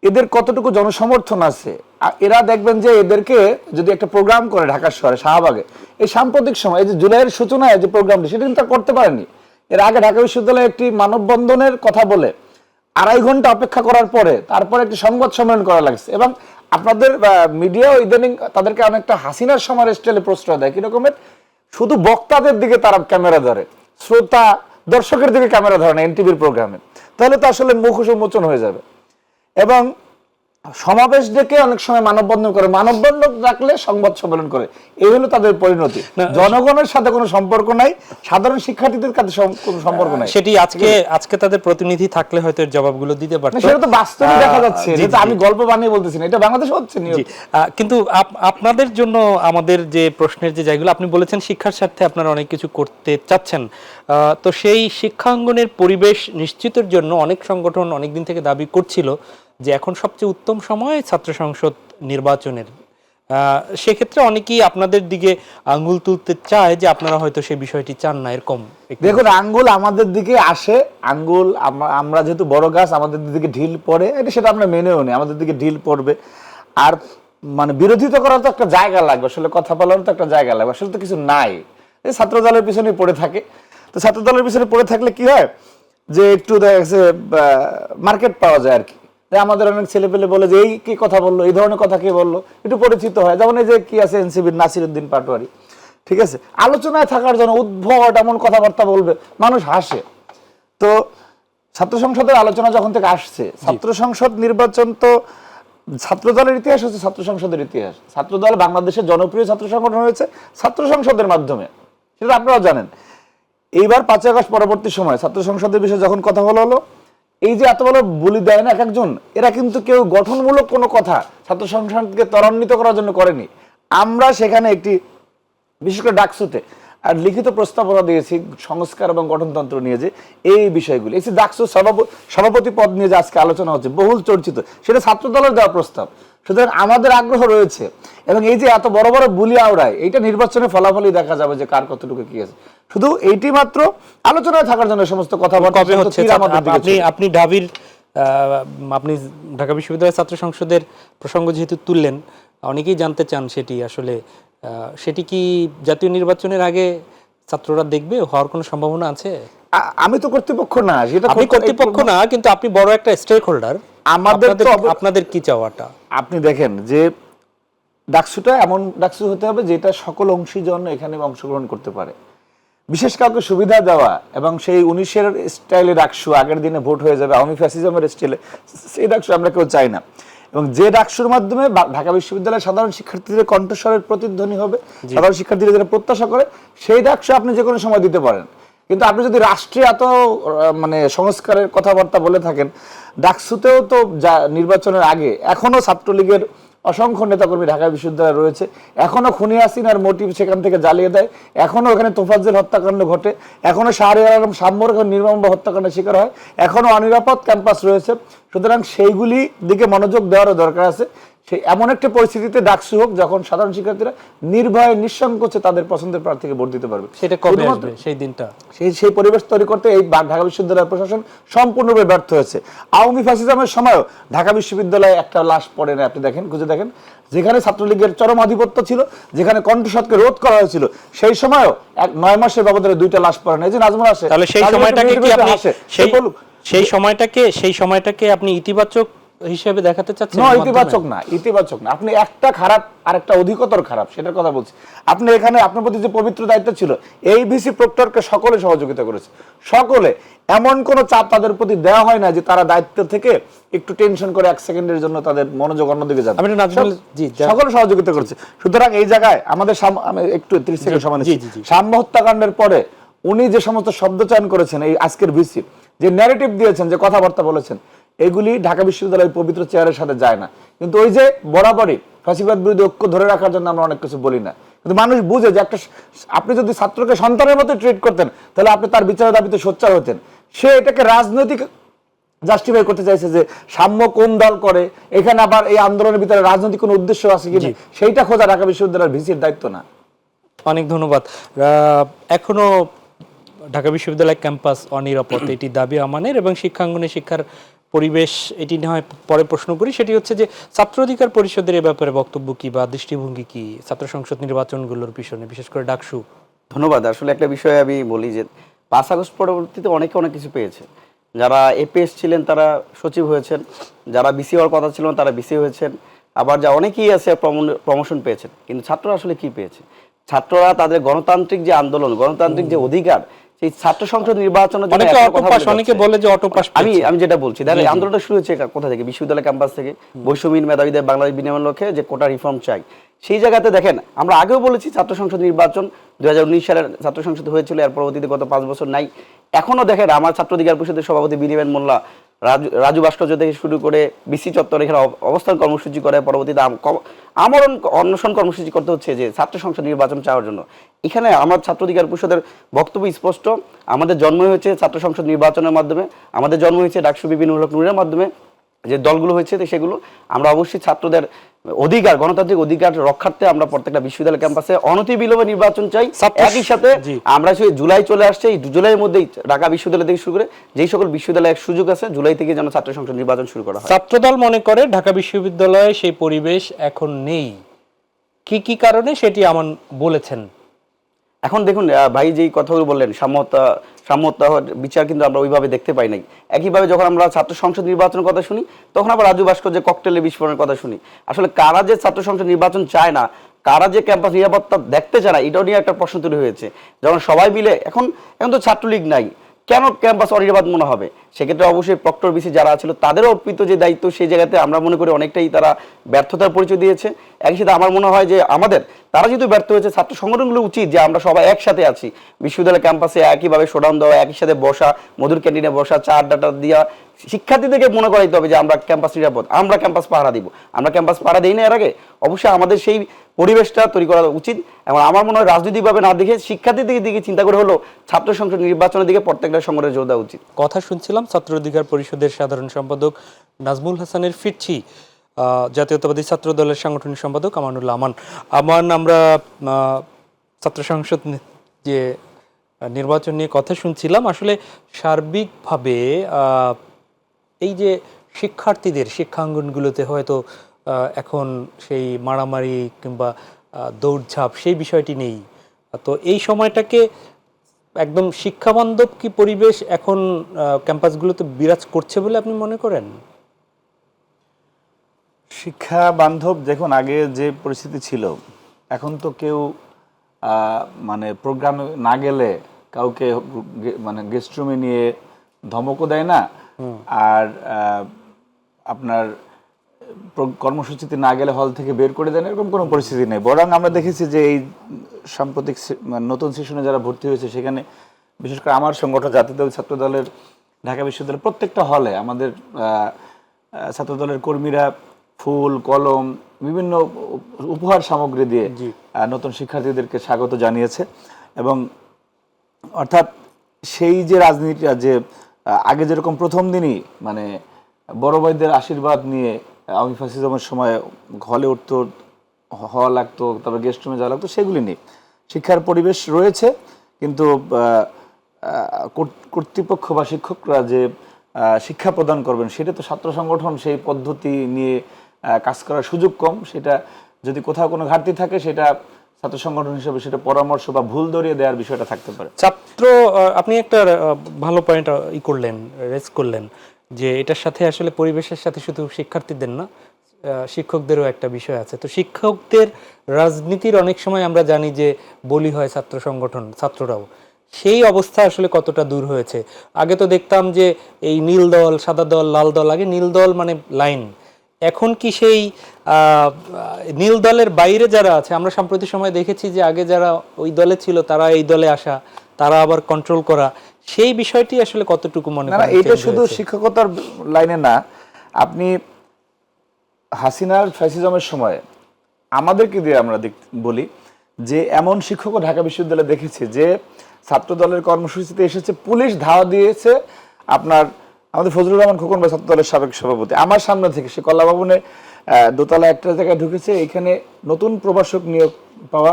A: এদের কতটুকু জনসমর্থন আছে, এরা দেখবেন যে এদেরকে যদি একটা প্রোগ্রাম করে ঢাকা শহরে শাহবাগে, এই সাম্প্রতিক সময়, এই যে জুলাইয়ের সূচনায় যে প্রোগ্রামটি, সেটা কিন্তু করতে পারেনি। এর আগে ঢাকা বিশ্ববিদ্যালয়ে একটি মানববন্ধনের কথা বলে 2.5 ঘন্টা অপেক্ষা করার পরে তারপরে একটি সংবাদ সম্মেলন করা লাগছে। এবং আপনাদের মিডিয়াও ইদানিং তাদেরকে অনেকটা হাসিনার সময়ের স্টাইলে প্রশ্রয় দেয়। কিরকমের? শুধু বক্তাদের দিকে তারা ক্যামেরা ধরে, শ্রোতা দর্শকের দিকে ক্যামেরা ধরে না এনটিভির প্রোগ্রামে। তাহলে তো আসলে মুখোশ উন্মোচন হয়ে যাবে। এবং সমাবেশ ডেকে অনেক সময় মানববন্ধন করে, মানববন্ধন ডাকলে সংবাদ সম্মেলন করে। এই হলো তাদের পরিণতি। জনগণের সাথে কোনো সম্পর্ক নাই, সাধারণ শিক্ষার্থীদের সাথে কোনো সম্পর্ক নাই।
C: সেটি আজকে তাদের প্রতিনিধি থাকলে হয়তো এর জবাবগুলো দিতে পারতো।
A: সেটা তো বাস্তবে দেখা যাচ্ছে, এটা আমি গল্প বানিয়ে বলতেছি না, এটা বাংলাদেশে হচ্ছে।
C: কিন্তু আপনাদের জন্য আমাদের যে প্রশ্নের যে জায়গাগুলো আপনি বলেছেন, শিক্ষার স্বার্থে আপনারা অনেক কিছু করতে চাচ্ছেন, তো সেই শিক্ষাঙ্গনের পরিবেশ নিশ্চিতের জন্য অনেক সংগঠন অনেকদিন থেকে দাবি করছিল যে এখন সবচেয়ে উত্তম সময় ছাত্র সংসদ নির্বাচনের। সেক্ষেত্রে অনেকেই আপনাদের দিকে আঙ্গুল তুলতে চায় যে আপনারা হয়তো সেই বিষয়টি চান না, এরকম।
A: দেখুন, আঙ্গুল আমাদের দিকে আসে, আঙ্গুল আমরা যেহেতু বড় গাছ, আমাদের দিকে ঢিল পড়ে, এটা সেটা আমরা মেনেও নেই, আমাদের দিকে ঢিল পড়বে। আর মানে বিরোধিতা করার তো একটা জায়গা লাগবে, আসলে কথা বলার তো একটা জায়গা লাগবে, আসলে তো কিছু নাই। এই ছাত্র দলের পিছনে পড়ে থাকে। তো ছাত্র দলের পিছনে পড়ে থাকলে কি হয়, যে একটু দেখা গেছে মার্কেট পাওয়া যায় আর কি। আমাদের অনেক ছেলে পেলে বলে যে এই কি কথা বললো, এই ধরনের কথা কে বললো, একটু পরিচিত হয়। যেমন এই যে কি আছে এনসিবির নাসিরউদ্দিন পাটোয়ারি, ঠিক আছে, আলোচনায় থাকার জন্য উদ্ভট এমন কথাবার্তা বলবে, মানুষ হাসে। তো ছাত্র সংসদের আলোচনা যখন থেকে আসছে, ছাত্র সংসদ নির্বাচন তো ছাত্র দলের ইতিহাস হচ্ছে ছাত্র সংসদের ইতিহাস। ছাত্র দল বাংলাদেশের জনপ্রিয় ছাত্র সংগঠন হয়েছে ছাত্র সংসদের মাধ্যমে, সেটা আপনারাও জানেন। এইবার 5 আগস্ট পরবর্তী সময় ছাত্র সংসদের বিষয়ে যখন কথা হলো, এই যে এত বড় বলি দেয় না এক একজন, এরা কিন্তু কেউ গঠনমূলক কোনো কথা ছাত্র সংসদকে ত্বরান্বিত করার জন্য করেনি। আমরা সেখানে একটি বিশেষ করে ডাকসুতে আর লিখিত প্রস্তাবনা দিয়েছি সংস্কার এবং গঠনতন্ত্র নিয়ে, যে এই বিষয়গুলি, এই যে ডাকসু সভাপতি পদ নিয়ে যে আজকে আলোচনা হচ্ছে বহুল চর্চিত, সেটা ছাত্র দলের দেওয়া প্রস্তাব। সুতরাং আমাদের আগ্রহ রয়েছে, এবং এই যে এত বড় বড় বুলি আওড়ায়, এইটা নির্বাচনের ফলাফলই দেখা যাবে যে কার কতটুকু কি আছে। শুধু এইটি মাত্র আলোচনায় থাকার জন্য সমস্ত কথাবার্তা হচ্ছে।
C: আপনি আপনি ঢাকা বিশ্ববিদ্যালয় ছাত্র সংসদের প্রসঙ্গ যেহেতু তুললেন, অনেকেই জানতে চান সেটি আসলে সেটি কি জাতীয় নির্বাচনের আগে ছাত্ররা দেখবে, হওয়ার কোনো সম্ভাবনা আছে?
A: আমি তো কর্তৃপক্ষ না, সেটা
C: আপনি কর্তৃপক্ষ না, কিন্তু আপনি বড় একটা স্টেক হোল্ডার। আপনাদের কি চাওয়াটা?
A: আপনি দেখেন যে ডাকসুটা এমন ডাকসু হতে হবে যেটা সকল অংশীজন এখানে অংশগ্রহণ করতে পারে, বিশেষ কাউকে সুবিধা দেওয়া, এবং সেই 19-এর স্টাইলে ডাকসু আগের দিনে ভোট হয়ে যাবে আওয়ামী ফ্যাসিজমের স্টাইলে, সেই ডাকসু আমরা কেউ চাই না। এবং যে ডাকসুর মাধ্যমে ঢাকা বিশ্ববিদ্যালয়ের সাধারণ শিক্ষার্থীদের কণ্ঠস্বরের প্রতিধ্বনি হবে, সাধারণ শিক্ষার্থীরা যেটা প্রত্যাশা করে, সেই ডাকসু আপনি যে কোনো সময় দিতে পারেন। কিন্তু আপনি যদি রাষ্ট্রে এত মানে সংস্কারের কথাবার্তা বলে থাকেন, ডাকসুতেও তো নির্বাচনের আগে এখনো ছাত্রলীগের অসংখ্য নেতাকর্মী ঢাকা বিশ্ববিদ্যালয়ে রয়েছে, এখনো খুনি হাসিনার মোটিভ সেখান থেকে জ্বালিয়ে দেয়, এখনো ওখানে তোফাজ্জল হত্যাকাণ্ড ঘটে, এখনো শাহরিয়ার আলম সাম্যর নির্মম হত্যাকাণ্ডের শিকার হয়, এখনো অনিরাপদ ক্যাম্পাস রয়েছে। সুতরাং সেইগুলি দিকে মনোযোগ দেওয়ারও দরকার আছে। সেই এমন একটা পরিস্থিতিতে ডাকসু হোক যখন সাধারণ শিক্ষার্থীরা নির্ভয়ে নিঃসংকোচে তাদের পছন্দের প্রার্থীকে ভোট দিতে পারবে।
C: সেটা কবে আসবে সেই দিনটা?
A: সেই পরিবেশ তৈরি করতে এই ঢাকা বিশ্ববিদ্যালয়ের প্রশাসন সম্পূর্ণরূপে ব্যর্থ হয়েছে। আওয়ামী ফ্যাসিজমের সময়ও ঢাকা বিশ্ববিদ্যালয়ে একটা লাশ পড়ে না, আপনি দেখেন, খুঁজে দেখেন, যেখানে ছাত্রলীগের চরম আধিপত্য ছিল, যেখানে কণ্ঠস্বরকে রোধ করা হয়েছিল, সেই সময়ও 9 মাসের ব্যবধানে 2টা লাশ পড়ে না। এই যে নাজমুল আসে,
C: তাহলে সেই সময়টাকে আপনি ইতিবাচক হিসেবে দেখাতে চাচ্ছেন?
A: না, ইতিবাচক না। আপনি একটা খারাপ আর একটা অধিকতর খারাপ, সেটার কথা বলছি। আপনি এখানে আপনার প্রতি যে পবিত্র দায়িত্ব ছিল, এই ভিসি প্রক্টরকে সকলে সহযোগিতা করেছে, সকলে, এমন কোনো চাপ তাদের প্রতি দেওয়া হয় না যে তারা দায়িত্ব থেকে একটু টেনশন করে 1 সেকেন্ডের জন্য তাদের মনোযোগ অন্যদিকে যাবে, সকলে সহযোগিতা করেছে। সুতরাং এই জায়গায় আমাদের আমি একটু 30 সেকেন্ড সময় নিচ্ছি। সাম্য হত্যাকাণ্ডের পরে উনি যে সমস্ত শব্দ চয়ন করেছেন এই আজকের ভিসি, যে ন্যারেটিভ দিয়েছেন, যে কথাবার্তা বলেছেন, এগুলি ঢাকা বিশ্ববিদ্যালয়ের পবিত্র চেয়ারের সাথে যায় না। কিন্তু ওই যে বরাবরই ফ্যাসিবাদ বিরোধী ঐক্য ধরে রাখার জন্য আমরা অনেক কিছু বলি না, কিন্তু মানুষ বুঝে যে একটা, আপনি যদি ছাত্রকে সন্তানের মতো ট্রিট করতেন, তাহলে আপনি তার বিচারের দাবিতে সোচ্চার হতেন। সে এটাকে রাজনৈতিক জাস্টিফাই করতে চাইছে যে সাম্য কোন দল করে, এখানে আবার এই আন্দোলনের ভিতরে রাজনৈতিক কোনো উদ্দেশ্য আছে কিনা, সেইটা খোঁজা ঢাকা বিশ্ববিদ্যালয়ের ভিসির দায়িত্ব না।
C: অনেক ধন্যবাদ। এখনো ঢাকা বিশ্ববিদ্যালয় ক্যাম্পাস অনিরাপদ, এটি দাবি আমানের, এবং শিক্ষাঙ্গনে শিক্ষার পরিবেশ, এটি না হয় পরে প্রশ্ন করি। সেটি হচ্ছে যে ছাত্র অধিকার পরিষদের এ ব্যাপারে বক্তব্য কি বা দৃষ্টিভঙ্গি কি ছাত্র সংসদ নির্বাচনগুলোর পিছনে, বিশেষ করে ডাকসু?
B: ধন্যবাদ। আসলে একটা বিষয় আমি বলি যে 5 আগস্ট পরবর্তীতে অনেকে অনেক কিছু পেয়েছে। যারা এপিএস ছিলেন তারা সচিব হয়েছেন, যারা বিসি হওয়ার কথা ছিল তারা বিসি হয়েছেন, আবার যা অনেকেই আছে প্রমোশন পেয়েছেন। কিন্তু ছাত্ররা আসলে কি পেয়েছে? ছাত্ররা তাদের গণতান্ত্রিক যে আন্দোলন, গণতান্ত্রিক যে অধিকার, সেই ছাত্র সংসদ নির্বাচনের জন্য
C: অনেকে বলে যে অটোপাস।
B: আমি যেটা বলছি, দেখেন আন্দোলনটা শুরু হয়েছে কোথা থেকে? বিশ্ববিদ্যালয় ক্যাম্পাস থেকে, বৈষম্যহীন মেধাবীদের বাংলাদেশ বিনিময়ের লক্ষ্যে যে কোটা রিফর্ম চাই, সেই জায়গাতে দেখেন আমরা আগেও বলেছি ছাত্র সংসদ নির্বাচন 2019 সালের ছাত্র সংসদ হয়েছিল, এর পরবর্তীতে গত 5 বছর নাই। এখনো দেখেন আমার ছাত্র অধিকার পরিষদের সভাপতি বিনিময় মোল্লা রাজু ভাস্কর্য থেকে শুরু করে বিসি চত্বরে এখানে অবস্থান কর্মসূচি করে, পরবর্তীতে আমরণ অনশন কর্মসূচি করতে হচ্ছে যে ছাত্র সংসদ নির্বাচন চাওয়ার জন্য। এখানে আমার ছাত্র অধিকার পরিষদের বক্তব্য স্পষ্ট, আমাদের জন্ম হয়েছে ছাত্র সংসদ নির্বাচনের মাধ্যমে, আমাদের জন্ম হয়েছে ডাকসু বিপিনুল হক নূরের মাধ্যমে, যে দলগুলো হয়েছে সেগুলো আমরা অবশ্যই ছাত্রদের অধিকার, গণতান্ত্রিক অধিকার রক্ষার্থে আমরা প্রত্যেকটা বিশ্ববিদ্যালয় ক্যাম্পাসে অনতিবিলম্বে নির্বাচন চাই। একই সাথে আমরা সেই জুলাই চলে আসছে, এই জুলাইয়ের মধ্যেই ঢাকা বিশ্ববিদ্যালয় থেকে শুরু করে যেই সকল বিশ্ববিদ্যালয়ের সুযোগ আছে, জুলাই থেকে যেন ছাত্র সংসদ নির্বাচন শুরু করা হয়।
C: ছাত্রদল মনে করে ঢাকা বিশ্ববিদ্যালয়ে সেই পরিবেশ এখন নেই, কি কি কারণে সেটি আমন বলেছেন।
B: এখন দেখুন ভাই যেই কথাগুলো বললেন, সাম্যতা বিচার কিন্তু আমরা ওইভাবে দেখতে পাই নাই। একইভাবে যখন আমরা ছাত্র সংসদ নির্বাচনের কথা শুনি, তখন আবার রাজু ভাস্কর যে ককটেলের বিস্ফোরণের কথা শুনি। আসলে কারা যে ছাত্র সংসদ নির্বাচন চায় না, তারা যে ক্যাম্পাস নিরাপত্তা দেখতে চায় না, এটাও নিয়ে একটা প্রশ্ন তৈরি হয়েছে। যখন সবাই মিলে এখন তো ছাত্রলীগ নাই, কেন ক্যাম্পাস অনিরাপদ মনে হবে? সেক্ষেত্রে অবশ্যই প্রক্টর বিসি যারা ছিল তাদের অর্পিত যে দায়িত্ব, সেই জায়গাতে আমরা মনে করি অনেকটাই তারা ব্যর্থতার পরিচয় দিয়েছে। একই সাথে আমার মনে হয় যে তারা যেহেতু ব্যর্থ হয়েছে, ছাত্র সংগঠনগুলো উচিত যে আমরা সবাই একসাথে আছি, বিশ্ববিদ্যালয় ক্যাম্পাসে একইভাবে শোডাউন দেওয়া, একই সাথে বসা, মধুর ক্যান্টিনে বসা, চা আড্ডা দেওয়া, শিক্ষার্থীদেরকে মনে করাইতে হবে যে আমরা ক্যাম্পাস নিরাপদ, আমরা ক্যাম্পাস পাহারা দিব। আমরা ক্যাম্পাস পাহারা দিই না এর আগে, অবশ্যই আমাদের সেই পরিবেশটা তৈরি করা উচিত। এবং আমার মনে হয় রাজনৈতিকভাবে না দেখে শিক্ষার্থীদের দিকে চিন্তা করে হলো ছাত্র সংসদ নির্বাচনের দিকে প্রত্যেকটা সংগঠনের জোর দেওয়া উচিত।
C: কথা শুনছিলাম ছাত্র অধিকার পরিষদের সাধারণ সম্পাদক নাজমুল হাসানের। ফিরছি জাতীয়তাবাদী ছাত্র দলের সাংগঠনিক সম্পাদক আমানুল্লাহ আমান। আমরা ছাত্র সংসদ যে নির্বাচন নিয়ে কথা শুনছিলাম, আসলে সার্বিকভাবে এই যে শিক্ষার্থীদের শিক্ষাঙ্গনগুলোতে হয়তো এখন সেই মারামারি কিংবা দৌড়ঝাঁপ সেই বিষয়টি নেই, তো এই সময়টাকে একদম শিক্ষাবান্ধব কি পরিবেশ এখন ক্যাম্পাসগুলোতে বিরাজ করছে বলে আপনি মনে করেন?
A: শিক্ষা বান্ধব, দেখুন আগে যে পরিস্থিতি ছিল, এখন তো কেউ মানে প্রোগ্রামে না গেলে কাউকে মানে গেস্ট রুমে নিয়ে ধমকও দেয় না, আর আপনার কর্মসূচিতে না গেলে হল থেকে বের করে দেন, এরকম কোনো পরিস্থিতি নেই। বরং আমরা দেখেছি যে এই সাম্প্রতিক নতুন সেশনে যারা ভর্তি হয়েছে, সেখানে বিশেষ করে আমার সংগঠন জাতীয়তাবাদী ছাত্র দলের ঢাকা বিশ্ববিদ্যালয়ের প্রত্যেকটা হলে আমাদের ছাত্র দলের কর্মীরা ফুল, কলম, বিভিন্ন উপহার সামগ্রী দিয়ে নতুন শিক্ষার্থীদেরকে স্বাগত জানিয়েছে। এবং অর্থাৎ সেই যে রাজনীতিটা, যে আগে যেরকম প্রথম দিনই মানে বড় ভাইদের আশীর্বাদ নিয়ে আওয়ামী ফ্যাসিজমের সময় হলে উঠতো, হওয়া লাগতো, তারপর গেস্ট রুমে যাওয়া লাগতো, সেগুলি নেই। শিক্ষার পরিবেশ রয়েছে, কিন্তু কর্তৃপক্ষ বা শিক্ষকরা যে শিক্ষা প্রদান করবেন, সেটা তো ছাত্র সংগঠন সেই পদ্ধতি নিয়ে কাজ করার সুযোগ কম। সেটা যদি কোথাও কোনো ঘাটতি থাকে, সেটা ছাত্র সংগঠন হিসেবে সেটা পরামর্শ বা ভুল ধরিয়ে দেওয়ার বিষয়টা থাকতে পারে।
C: আপনি একটা ভালো পয়েন্ট রেজ করলেন যে এটার সাথে আসলে পরিবেশের সাথে শুধু শিক্ষার্থীদের না, শিক্ষকদেরও একটা বিষয় আছে। তো শিক্ষকদের রাজনীতির অনেক সময় আমরা জানি যে বলি হয় ছাত্র সংগঠন, ছাত্ররাও। সেই অবস্থা আসলে কতটা দূর হয়েছে? আগে তো দেখতাম যে এই নীল দল, সাদা দল, লাল দল, আগে নীল দল মানে লাইন, এখন কি সেই নীল দলের বাইরে যারা আছে, আমরা সাম্প্রতিক সময় দেখেছি যে আগে যারা ওই দলে ছিল তারা এই দলে আসা, তারা আবার কন্ট্রোল করা, সেই বিষয়টি আসলে কতটুকু মনে করেন?
A: এটা শুধু শিক্ষকতার লাইনে না, আপনি হাসিনার ফ্যাসিজমের সময় আমাদেরকে দিয়ে আমরা বলি যে এমন শিক্ষকও ঢাকা বিশ্ববিদ্যালয়ে দেখেছি যে ছাত্র দলের কর্মসূচিতে এসেছে, পুলিশ ধাওয়া দিয়েছে। আপনার আমাদের ফজলুর রহমান খোকন ভাই ছাত্র দলের সাবেক সভাপতি, আমার সামনে থেকে সে কলা ভবনে দোতলা একটা জায়গায় ঢুকেছে, এখানে নতুন প্রভাষক নিয়োগ পাওয়া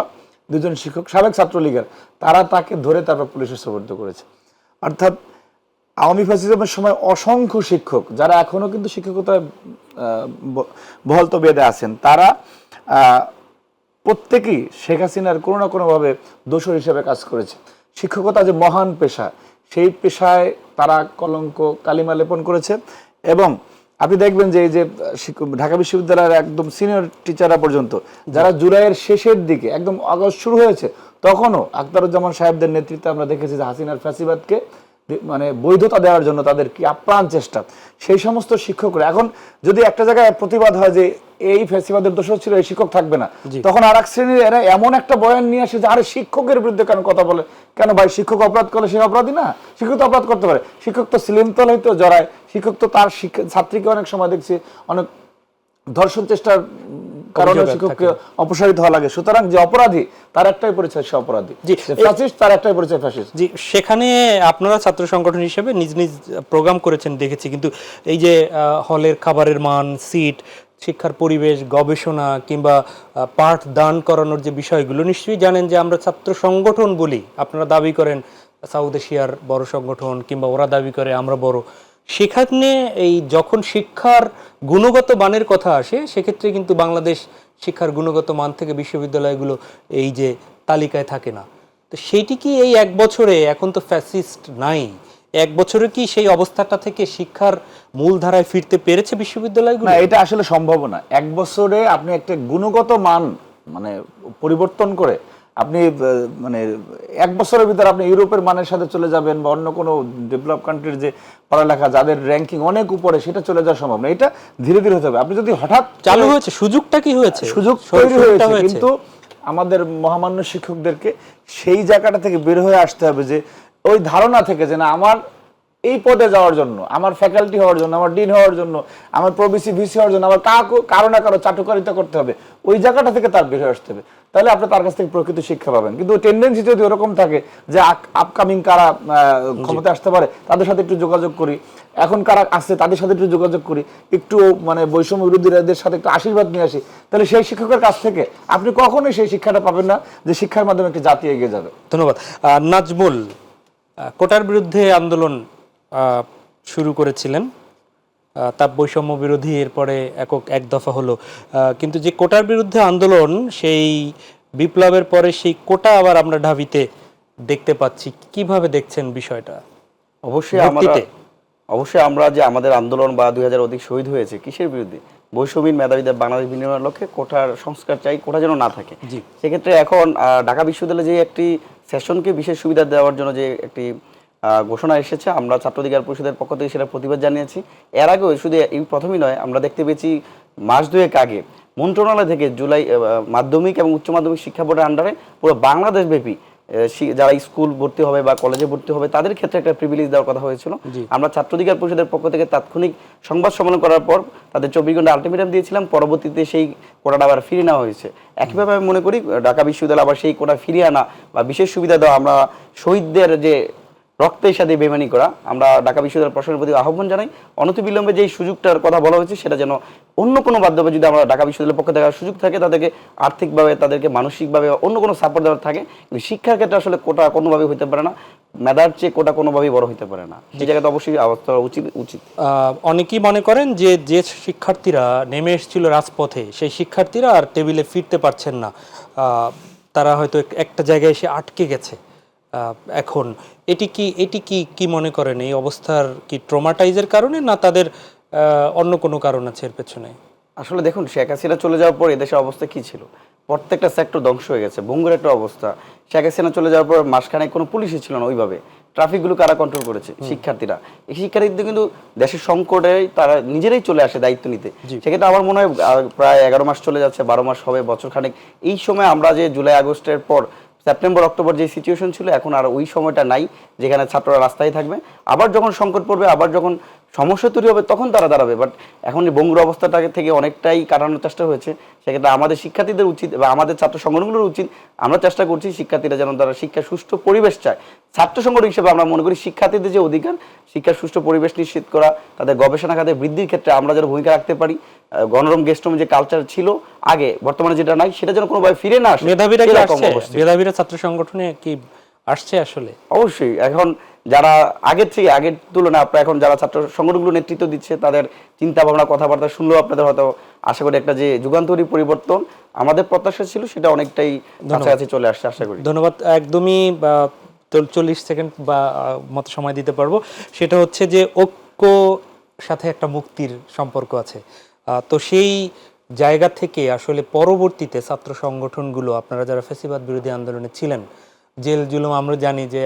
A: দুজন শিক্ষক সাবেক ছাত্রলীগের, তারা তাকে ধরে তারপর পুলিশের সোপর্দ করেছে। অর্থাৎ আওয়ামী ফ্যাসিজমের সময় অসংখ্য শিক্ষক যারা এখনো কিন্তু শিক্ষকতায় বহল তবিয়তে আছেন, তারা প্রত্যেকেই শেখ হাসিনার কোনো না কোনোভাবে দোষর হিসেবে কাজ করেছে। শিক্ষকতা যে মহান পেশা, সেই পেশায় তারা কলঙ্ক কালিমা লেপন করেছে। এবং আপনি দেখবেন যে এই যে ঢাকা বিশ্ববিদ্যালয়ের একদম সিনিয়র টিচাররা পর্যন্ত, যারা জুলাইয়ের শেষের দিকে একদম আগস্ট শুরু হয়েছে, তখনও আখতারুজ্জামান সাহেবদের নেতৃত্বে আমরা দেখেছি যে হাসিনার ফ্যাসিবাদকে মানে বৈধতা দেওয়ার জন্য তাদের কি আপ্রাণ চেষ্টা। সেই সমস্ত শিক্ষকরা এখন যদি একটা জায়গায় প্রতিবাদ হয় যে এই ফ্যাসিবাদের দোষর ছিল, এই শিক্ষক থাকবে না, তখন আর এক শ্রেণীর এরা এমন একটা বয়ান নিয়ে আসে যে আরে শিক্ষকের বিরুদ্ধে কেন কথা বলে, কেন ভাই শিক্ষক অপরাধ করলে সে অপরাধী না? শিক্ষক তো অপরাধ করতে পারে, শিক্ষক তো সিলিমতল হইতে জড়ায়, শিক্ষক তো তার ছাত্রীকে অনেক সময় দেখছি অনেক ধর্ষণ চেষ্টার কারণে শিক্ষককে অপসারিত হওয়া লাগে। সুতরাং যে অপরাধী তার একটাই পরিচয়, সে অপরাধী। ফ্যাসিস্ট তার একটাই পরিচয়, ফ্যাসিস্ট।
C: জি, সেখানে আপনারা ছাত্র সংগঠন হিসেবে নিজ নিজ প্রোগ্রাম করেছেন দেখেছি, কিন্তু এই যে হলের খাবারের মান, সিট, শিক্ষার পরিবেশ, গবেষণা কিংবা পাঠ দান করানোর যে বিষয়গুলো, নিশ্চয়ই জানেন যে আমরা ছাত্র সংগঠন বলি, আপনারা দাবি করেন সাউথ এশিয়ার বড় সংগঠন, কিংবা ওরা দাবি করে আমরা বড়। সেখানে এই যখন শিক্ষার গুণগত মানের কথা আসে, সেক্ষেত্রে কিন্তু বাংলাদেশ শিক্ষার গুণগত মান থেকে বিশ্ববিদ্যালয়গুলো এই যে তালিকায় থাকে না। তো সেইটি কি এই এক বছরে, এখন তো ফ্যাসিস্ট নাই, এক বছরে কি সেই অবস্থাটা থেকে শিক্ষার মূল ধারায় ফিরতে পেরেছে বিশ্ববিদ্যালয়গুলো?
A: না, এটা আসলে সম্ভব না। এক বছরে আপনি একটা গুণগত মান মানে পরিবর্তন করে আপনি মানে 1 বছরের ভিতরে আপনি ইউরোপের মানের সাথে চলে যাবেন বা অন্য কোনো ডেভেলপ কান্ট্রির যে পড়ালেখা যাদের র্যাঙ্কিং অনেক উপরে সেটা চলে যাওয়া সম্ভব না। এটা ধীরে ধীরে হতে হবে। আপনি যদি হঠাৎ
C: চালু হয়েছে, সুযোগটা কি হয়েছে?
A: সুযোগ তৈরি হয়েছে, কিন্তু আমাদের মহামান্য শিক্ষকদেরকে সেই জায়গাটা থেকে বের হয়ে আসতে হবে, যে ওই ধারণা থেকে যে না আমার এই পদে যাওয়ার জন্য, আমার ফ্যাকাল্টি হওয়ার জন্য, আমার ডিন হওয়ার জন্য, আমার প্রভিসি ভিসি হওয়ার জন্য আমার কারো না কারো চাটুকারিতা করতে হবে, ওই জায়গাটা থেকে তার বের হয়ে আসতে হবে। তাহলে আপনি তার কাছ থেকে প্রকৃত শিক্ষা পাবেন। কিন্তু টেন্ডেন্সি যদি ওরকম থাকে যে আপকামিং কারা ক্ষমতা আসতে পারে তাদের সাথে একটু যোগাযোগ করি, এখন কারা আসছে তাদের সাথে একটু যোগাযোগ করি, একটু মানে বৈষম্য বিরোধীদের সাথে একটু আশীর্বাদ নিয়ে আসি, তাহলে সেই শিক্ষকের কাছ থেকে আপনি কখনোই সেই শিক্ষাটা পাবেন না যে শিক্ষার মাধ্যমে একটি জাতি এগিয়ে যাবে।
C: ধন্যবাদ। নাজমুল, কোটার বিরুদ্ধে আন্দোলন শুরু করেছিলেন, তাপ বৈষম্য বিরোধী, এরপরে এক দফা হলো, কিন্তু যে কোটার বিরুদ্ধে আন্দোলন, সেই বিপ্লবের পরে সেই কোটা আবার আমরা ঢাবিতে দেখতে পাচ্ছি। কিভাবে দেখছেন বিষয়টা?
B: অবশ্যই আমরা যে আমাদের আন্দোলন বা 2000 অধিক শহীদ হয়েছে কিসের বিরুদ্ধে? বৈষম্যহীন মেধাবীদের বাংলাদেশ বিনিময়ের লক্ষ্যে কোটার সংস্কার চাই, কোটা যেন না থাকে। সেক্ষেত্রে এখন ঢাকা বিশ্ববিদ্যালয়ে যে একটি সেশনকে বিশেষ সুবিধা দেওয়ার জন্য যে একটি ঘোষণা এসেছে, আমরা ছাত্র অধিকার পরিষদের পক্ষ থেকে সেটা প্রতিবাদ জানিয়েছি। এর আগেও শুধু এই প্রথমই নয়, আমরা দেখতে পেয়েছি মাস দুয়েক আগে মন্ত্রণালয় থেকে জুলাই মাধ্যমিক এবং উচ্চ মাধ্যমিক শিক্ষা বোর্ডের আন্ডারে পুরো বাংলাদেশ ব্যাপী যারা স্কুল ভর্তি হবে বা কলেজে ভর্তি হবে তাদের ক্ষেত্রে একটা প্রিভিলেজ দেওয়ার কথা হয়েছিল। আমরা ছাত্র অধিকার পরিষদের পক্ষ থেকে তাৎক্ষণিক সংবাদ সম্মেলন করার পর তাদের 24 ঘন্টা আলটিমেটাম দিয়েছিলাম। পরবর্তীতে সেই কোটাটা আবার ফিরিয়ে নেওয়া হয়েছে। একইভাবে আমি মনে করি ঢাকা বিশ্ববিদ্যালয় আবার সেই কোটা ফিরিয়ে আনা বা বিশেষ সুবিধা দেওয়া, আমরা শহীদদের যে রক্তের সাথে বেমানি করা, আমরা ঢাকা বিশ্ববিদ্যালয় প্রশাসনের প্রতি আহ্বান জানাই অনতিবিলম্বে যেই সুযোগটার কথা বলা হয়েছে সেটা যেন অন্য কোনো মাধ্যমে যদি আমরা ঢাকা বিশ্ববিদ্যালয়ের পক্ষ থেকে সুযোগ থাকে, তাদেরকে আর্থিকভাবে, তাদেরকে মানসিকভাবে অন্য কোনো সাপোর্ট দেওয়ার থাকে। কিন্তু শিক্ষার ক্ষেত্রে আসলে কোটা কোনোভাবেই হতে পারে না, মেধার চেয়ে কোটা কোনোভাবেই বড় হতে পারে না। সেই জায়গাতে অবশ্যই অবস্থা উচিত।
C: অনেকেই মনে করেন যে যে শিক্ষার্থীরা নেমে এসেছিল রাজপথে, সেই শিক্ষার্থীরা আর টেবিলে ফিরতে পারছেন না, তারা হয়তো একটা জায়গায় এসে আটকে গেছে। এখন এটি কি মনে করেন, এই অবস্থার কি ট্রমাটাইজের কারণে, না তাদের অন্য কোনো কারণ আছে এর পেছনে?
B: আসলে দেখুন, শেখ হাসিনা চলে যাওয়ার পর এদেশের অবস্থা কি ছিল? প্রত্যেকটা সেক্টর ধ্বংস হয়ে গেছে, ভঙ্গুর একটা অবস্থা। শেখ হাসিনা চলে যাওয়ার পর মাসখানেক কোনো পুলিশই ছিল না ওইভাবে। ট্রাফিকগুলো কারা কন্ট্রোল করেছে? শিক্ষার্থীরা। এই শিক্ষার্থীদের কিন্তু দেশের সংকটে তারা নিজেরাই চলে আসে দায়িত্ব নিতে। সেক্ষেত্রে আমার মনে হয় প্রায় 11 মাস চলে যাচ্ছে, 12 মাস হবে, বছর খানেক। এই সময় আমরা যে জুলাই আগস্টের পর সেপ্টেম্বর অক্টোবর যে সিচুয়েশন ছিল, এখন আর ওই সময়টা নাই যেখানে ছাত্ররা রাস্তায় থাকবে। আবার যখন সংকট পড়বে, আবার যখন সমস্যা তৈরি হবে, তখন তারা দাঁড়াবে। বাট এখন এই বঙ্গুর অবস্থাটাকে থেকে অনেকটাই কাটানোর চেষ্টা হয়েছে। সেক্ষেত্রে আমাদের শিক্ষার্থীদের উচিত বা আমাদের ছাত্র সংগঠনগুলোর উচিত, আমরা চেষ্টা করছি শিক্ষার্থীরা যেন তারা শিক্ষার সুষ্ঠু পরিবেশ চায়। ছাত্র সংগঠন হিসেবে আমরা মনে করি শিক্ষার্থীদের যে অধিকার, শিক্ষার সুষ্ঠু পরিবেশ নিশ্চিত করা, তাদের গবেষণা খাতে বৃদ্ধির ক্ষেত্রে আমরা যেন ভূমিকা রাখতে পারি। গণরম গেস্টরুম যে কালচার ছিল আগে, বর্তমানে যেটা নাই, সেটা যেন কোনোভাবে ফিরে না আসে।
C: মেধাবীরা ছাত্র সংগঠনে কি আসছে? আসলে
B: অবশ্যই এখন যারা আগের তুলনায় আপনারা এখন যারা ছাত্র সংগঠনগুলো নেতৃত্ব দিচ্ছে, তাদের চিন্তা ভাবনা, কথাবার্তা শুনলেও আপনাদের হয়তো আশা করি একটা যে যুগান্তরী পরিবর্তন আমাদের প্রত্যাশা ছিল সেটা অনেকটাই কাছাকাছি চলে আসছে আশা করি।
C: ধন্যবাদ। একদমই 40 সেকেন্ড বা মতো সময় দিতে পারবো। সেটা হচ্ছে যে ঐক্য সাথে একটা মুক্তির সম্পর্ক আছে। তো সেই জায়গা থেকে আসলে পরবর্তীতে ছাত্র সংগঠনগুলো, আপনারা যারা ফ্যাসিবাদ বিরোধী আন্দোলনে ছিলেন, জেল জুলুম আমরা জানি, যে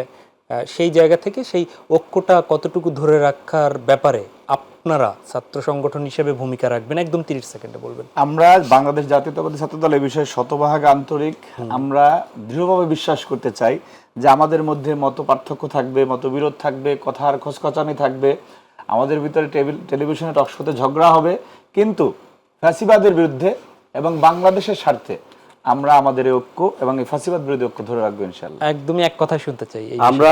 C: সেই জায়গা থেকে সেই ঐক্যটা কতটুকু ধরে রাখার ব্যাপারে আপনারা ছাত্র সংগঠন হিসেবে ভূমিকা রাখবেন? একদম 30 সেকেন্ডে বলবেন।
A: আমরা বাংলাদেশ জাতীয়তাবাদী ছাত্রদল এই বিষয়ে শতভাগ আন্তরিক। আমরা দৃঢ়ভাবে বিশ্বাস করতে চাই যে আমাদের মধ্যে মত পার্থক্য থাকবে, মতবিরোধ থাকবে, কথার খোঁজকচানি থাকবে, আমাদের ভিতরে টেলিভিশনে টকশোতে ঝগড়া হবে, কিন্তু ফ্যাসিবাদের বিরুদ্ধে এবং বাংলাদেশের স্বার্থে আমরা আমাদের ঐক্য এবং এই ফ্যাসিবাদ বিরোধী ঐক্য ধরে রাখবো ইনশাআল্লাহ।
C: একদমই এক কথা শুনতে চাই।
B: আমরা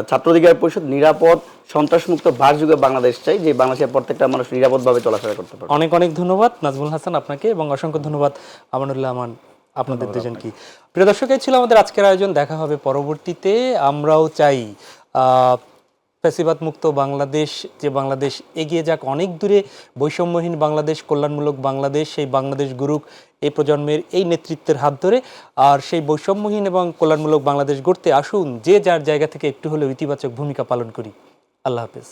B: ছাত্র অধিকার পরিষদ নিরাপদ, সন্ত্রাসমুক্ত, বাসযোগ্য বাংলাদেশ চাই, যে বাংলাদেশের প্রত্যেকটা মানুষ নিরাপদভাবে চলাফেরা করতে পারে।
C: অনেক অনেক ধন্যবাদ নাজমুল হাসান আপনাকে, এবং অসংখ্য ধন্যবাদ আমানুল্লাহ আমান, আপনাদের দুজনকে। প্রিয় দর্শক, এই ছিল আমাদের আজকের আয়োজন। দেখা হবে পরবর্তীতে। আমরাও চাই ফ্যাসিবাদ মুক্ত বাংলাদেশ, যে বাংলাদেশ এগিয়ে যাক অনেক দূরে, বৈষম্যহীন বাংলাদেশ, কল্যাণমূলক বাংলাদেশ, সেই বাংলাদেশ গড়ুক এই প্রজন্মের এই নেতৃত্বের হাত ধরে। আর সেই বৈষম্যহীন এবং কল্যাণমূলক বাংলাদেশ গড়তে আসুন যে যার জায়গা থেকে একটু হলেও ইতিবাচক ভূমিকা পালন করি। আল্লাহ হাফেজ।